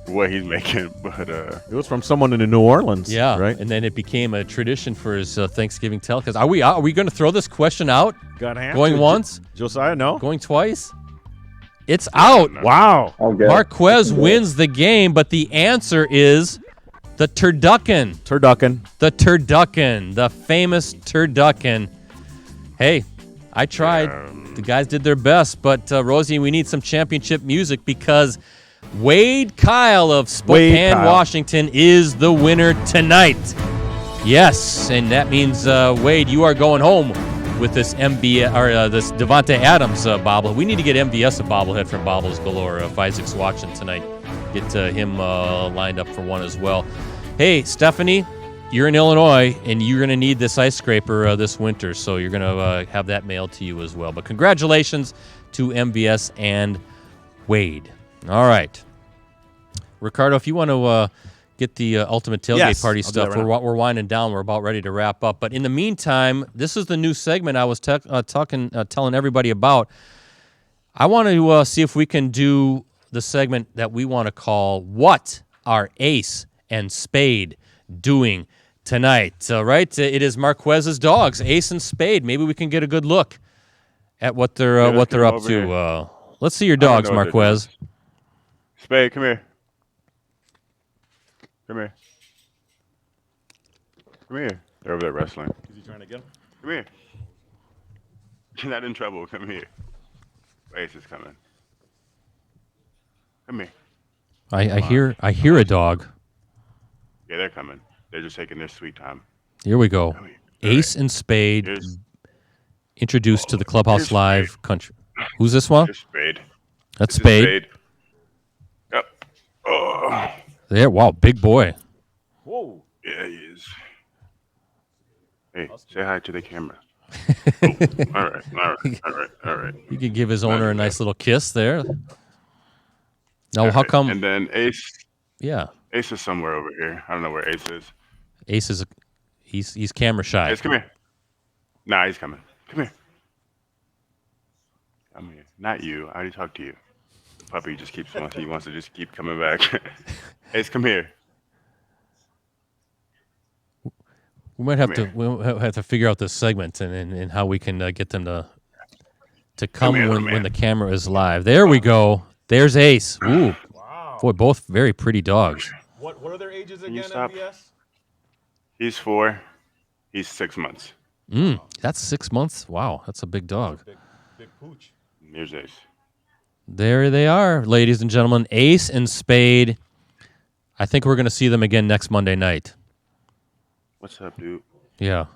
[SPEAKER 4] what he's making, but
[SPEAKER 3] it was from someone in New Orleans.
[SPEAKER 2] Yeah,
[SPEAKER 3] right.
[SPEAKER 2] And then it became a tradition for his Thanksgiving telecast. Are we going to throw this question out? Going once?
[SPEAKER 3] Josiah, no.
[SPEAKER 2] Going twice? It's out.
[SPEAKER 3] Wow.
[SPEAKER 5] Okay.
[SPEAKER 2] Marquez wins the game, but the answer is the turducken.
[SPEAKER 3] The
[SPEAKER 2] turducken, the famous turducken. Hey, I tried. The guys did their best, but Rosie, we need some championship music because Wade Kyle of Spokane, Washington is the winner tonight. Yes, and that means, Wade, you are going home with this this Devonte Adams bobble. We need to get MVS a bobblehead from Bobbles Galore. If Isaac's watching tonight, get him lined up for one as well. Hey, Stephanie, you're in Illinois, and you're going to need this ice scraper this winter, so you're going to have that mailed to you as well. But congratulations to MVS and Wade. All right. Ricardo, if you want to get the Ultimate Tailgate Party stuff, we're winding down. We're about ready to wrap up. But in the meantime, this is the new segment I was telling everybody about. I want to see if we can do the segment that we want to call What Are Ace and Spade Doing Tonight? Right? It is Marquez's dogs, Ace and Spade. Maybe we can get a good look at what they're up to. Let's see your dogs, Marquez.
[SPEAKER 4] Spade, come here. Come here. Come here. They're over there wrestling.
[SPEAKER 3] Is he trying to get him?
[SPEAKER 4] Come here. You're not in trouble. Come here. Ace is coming. Come here.
[SPEAKER 2] I hear a dog.
[SPEAKER 4] Yeah, they're coming. They're just taking their sweet time.
[SPEAKER 2] Here we go. Ace and Spade introduced to the Clubhouse Live country. Who's this one?
[SPEAKER 4] Here's Spade.
[SPEAKER 2] That's Spade.
[SPEAKER 4] Yep. Oh.
[SPEAKER 2] There, wow, big boy.
[SPEAKER 3] Whoa.
[SPEAKER 4] Yeah, he is. Hey, say hi to the camera. All right.
[SPEAKER 2] You could give his owner a nice little kiss there. Now, how come?
[SPEAKER 4] And then Ace.
[SPEAKER 2] Yeah.
[SPEAKER 4] Ace is somewhere over here. I don't know where Ace is.
[SPEAKER 2] Ace is he's camera shy.
[SPEAKER 4] Ace, come here. Nah, he's coming. Come here. Come here. Not you. I already talked to you. The puppy just he wants to just keep coming back. Ace, come here.
[SPEAKER 2] We might have to figure out this segment and how we can get them to come when the camera is live. There we go. There's Ace. Ooh.
[SPEAKER 3] Wow.
[SPEAKER 2] Boy, both very pretty dogs.
[SPEAKER 3] What are their ages again,
[SPEAKER 4] stop?
[SPEAKER 3] MVS?
[SPEAKER 4] He's 4. He's 6 months.
[SPEAKER 2] That's 6 months. Wow, that's a big dog.
[SPEAKER 3] Big pooch.
[SPEAKER 4] Here's Ace.
[SPEAKER 2] There they are, ladies and gentlemen. Ace and Spade. I think we're going to see them again next Monday night.
[SPEAKER 4] What's up, dude?
[SPEAKER 2] Yeah.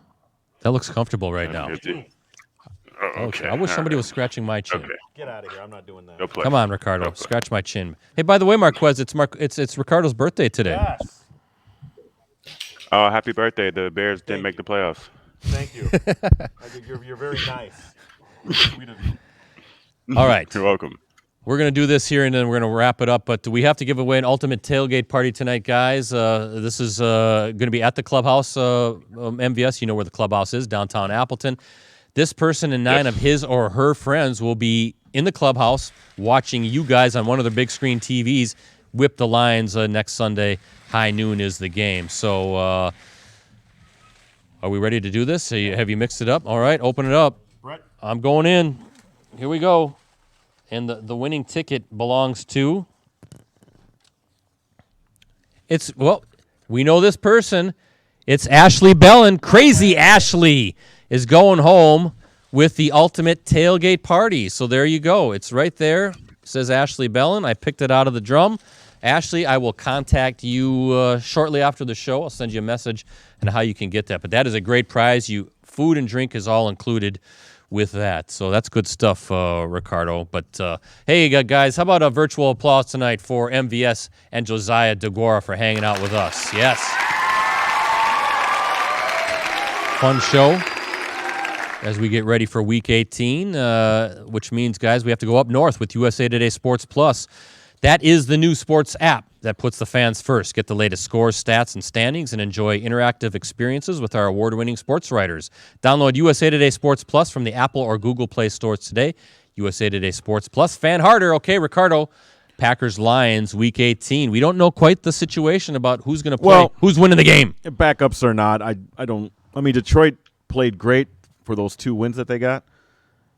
[SPEAKER 2] That looks comfortable right now.
[SPEAKER 4] Okay.
[SPEAKER 2] I wish somebody was scratching my chin.
[SPEAKER 4] Okay.
[SPEAKER 3] Get out of here. I'm not doing that.
[SPEAKER 4] Go play.
[SPEAKER 2] Come on, Ricardo. Scratch my chin. Hey, by the way, Marquez, it's Ricardo's birthday today.
[SPEAKER 3] Yes.
[SPEAKER 4] Oh, happy birthday. The Bears didn't make the playoffs.
[SPEAKER 3] Thank you. You're very nice. Sweet of you.
[SPEAKER 2] All right.
[SPEAKER 4] You're welcome.
[SPEAKER 2] We're going to do this here, and then we're going to wrap it up. But we have to give away an Ultimate Tailgate Party tonight, guys. This is going to be at the Clubhouse, MVS. You know where the Clubhouse is, downtown Appleton. This person and 9 of his or her friends will be in the Clubhouse watching you guys on one of their big screen TVs whip the Lions next Sunday. High noon is the game. So are we ready to do this? Have you mixed it up? All right, open it up.
[SPEAKER 3] Brett.
[SPEAKER 2] I'm going in. Here we go. And the winning ticket belongs to... we know this person. It's Ashley Bellin. Crazy Ashley is going home with the Ultimate Tailgate Party. So there you go. It's right there. It says Ashley Bellin. I picked it out of the drum. Ashley, I will contact you shortly after the show. I'll send you a message on how you can get that. But that is a great prize. Food and drink is all included with that. So that's good stuff, Ricardo. But, hey, guys, how about a virtual applause tonight for MVS and Josiah Deguara for hanging out with us? Yes. Fun show as we get ready for Week 18, which means, guys, we have to go up north with USA Today Sports Plus. That is the new sports app that puts the fans first. Get the latest scores, stats, and standings, and enjoy interactive experiences with our award-winning sports writers. Download USA Today Sports Plus from the Apple or Google Play stores today. USA Today Sports Plus. Fan harder. Okay, Ricardo. Packers Lions Week 18. We don't know quite the situation about who's going to play, who's winning the game.
[SPEAKER 3] Backups or not, I don't. I mean, Detroit played great for those 2 wins that they got.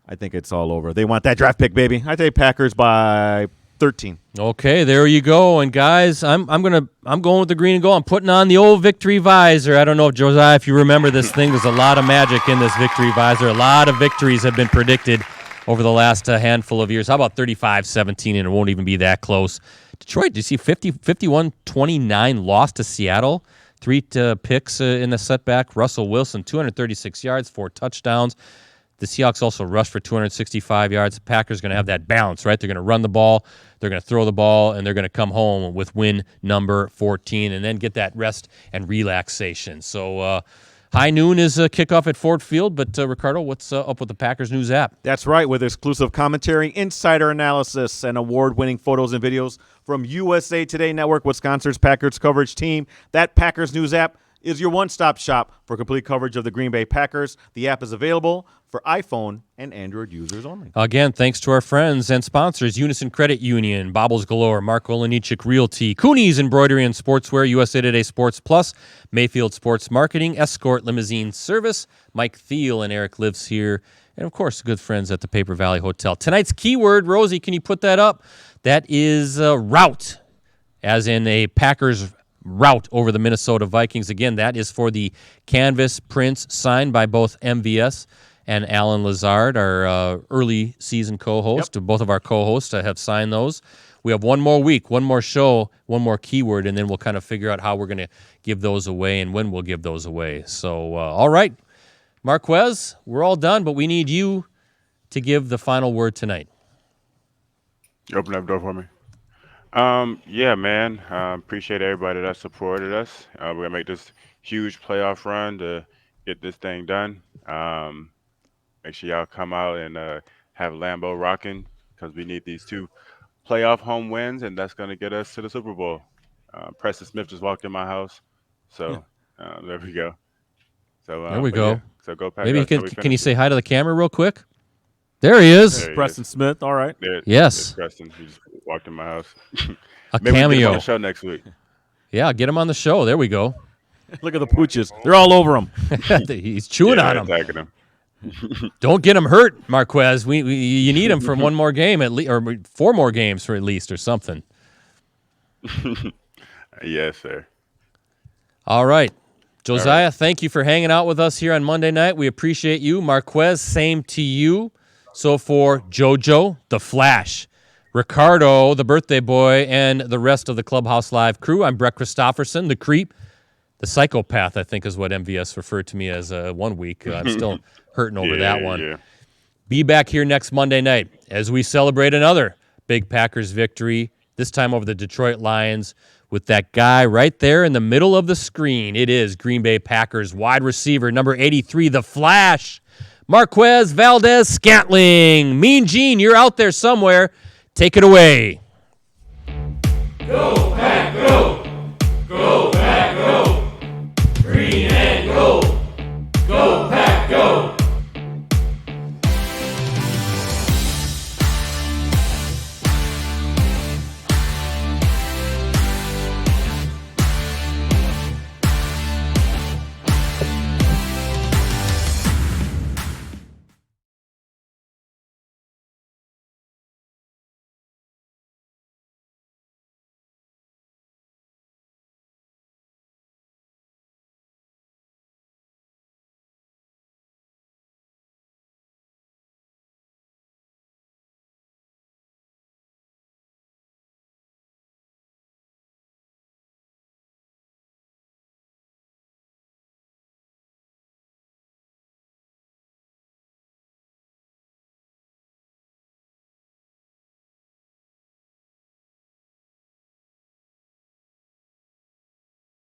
[SPEAKER 3] I think it's all over. They want that draft pick, baby. I take Packers by 13.
[SPEAKER 2] Okay, there you go. And guys, I'm going with the green and gold. I'm putting on the old victory visor. I don't know if Josiah, if you remember this thing, there's a lot of magic in this victory visor. A lot of victories have been predicted over the last handful of years. How about 35-17, and it won't even be that close. Detroit, do you see 51-29 loss to Seattle? 3 picks in the setback. Russell Wilson, 236 yards, 4 touchdowns. The Seahawks also rushed for 265 yards. The Packers going to have that balance, right? They're going to run the ball, they're going to throw the ball, and they're going to come home with win number 14 and then get that rest and relaxation. So high noon is a kickoff at Ford Field, but Ricardo, what's up with the Packers News app?
[SPEAKER 3] That's right, with exclusive commentary, insider analysis, and award-winning photos and videos from USA Today Network, Wisconsin's Packers coverage team. That Packers News app is your one-stop shop for complete coverage of the Green Bay Packers. The app is available for iPhone and Android users only.
[SPEAKER 2] Again, thanks to our friends and sponsors, Unison Credit Union, Bobbles Galore, Mark Olenichik Realty, Cooney's Embroidery and Sportswear, USA Today Sports Plus, Mayfield Sports Marketing, Escort Limousine Service, Mike Thiel and Eric Lives here, and, of course, good friends at the Paper Valley Hotel. Tonight's keyword, Rosie, can you put that up? That is rout, as in a Packers rout over the Minnesota Vikings. Again, that is for the canvas prints signed by both MVS and Alan Lazard, our early season co-host. Yep. Both of our co-hosts have signed those. We have one more week, one more show, one more keyword, and then we'll kind of figure out how we're going to give those away and when we'll give those away. So, all right, Marquez, we're all done, but we need you to give the final word tonight.
[SPEAKER 4] You open that door for me. Yeah, man. Appreciate everybody that supported us. We're gonna make this huge playoff run to get this thing done. Make sure y'all come out and have Lambeau rocking because we need these 2 playoff home wins, and that's gonna get us to the Super Bowl. Preston Smith just walked in my house, so there we go. So
[SPEAKER 2] there we go.
[SPEAKER 4] Yeah, so go Packers.
[SPEAKER 2] Maybe can you say hi to the camera real quick? There he is.
[SPEAKER 3] Preston Smith, all right.
[SPEAKER 2] Yes.
[SPEAKER 4] Preston. He just walked in my house.
[SPEAKER 2] Maybe
[SPEAKER 4] cameo.
[SPEAKER 2] We get him
[SPEAKER 4] on the show next week.
[SPEAKER 2] Yeah, get him on the show. There we go.
[SPEAKER 3] Look at the pooches. They're all over him.
[SPEAKER 2] He's chewing on him.
[SPEAKER 4] Attacking him.
[SPEAKER 2] Don't get him hurt, Marquez. You need him for one more game at least, or 4 more games for at least, or something.
[SPEAKER 4] Yes, sir.
[SPEAKER 2] All right. Josiah, thank you for hanging out with us here on Monday night. We appreciate you. Marquez, same to you. So for JoJo, the Flash, Ricardo, the birthday boy, and the rest of the Clubhouse Live crew, I'm Brett Christopherson, the creep, the psychopath, I think is what MVS referred to me as one week. I'm still hurting over that one. Yeah. Be back here next Monday night as we celebrate another big Packers victory, this time over the Detroit Lions, with that guy right there in the middle of the screen. It is Green Bay Packers wide receiver, number 83, the Flash, Marquez Valdes-Scantling. Mean Gene, you're out there somewhere. Take it away.
[SPEAKER 1] Go Pack!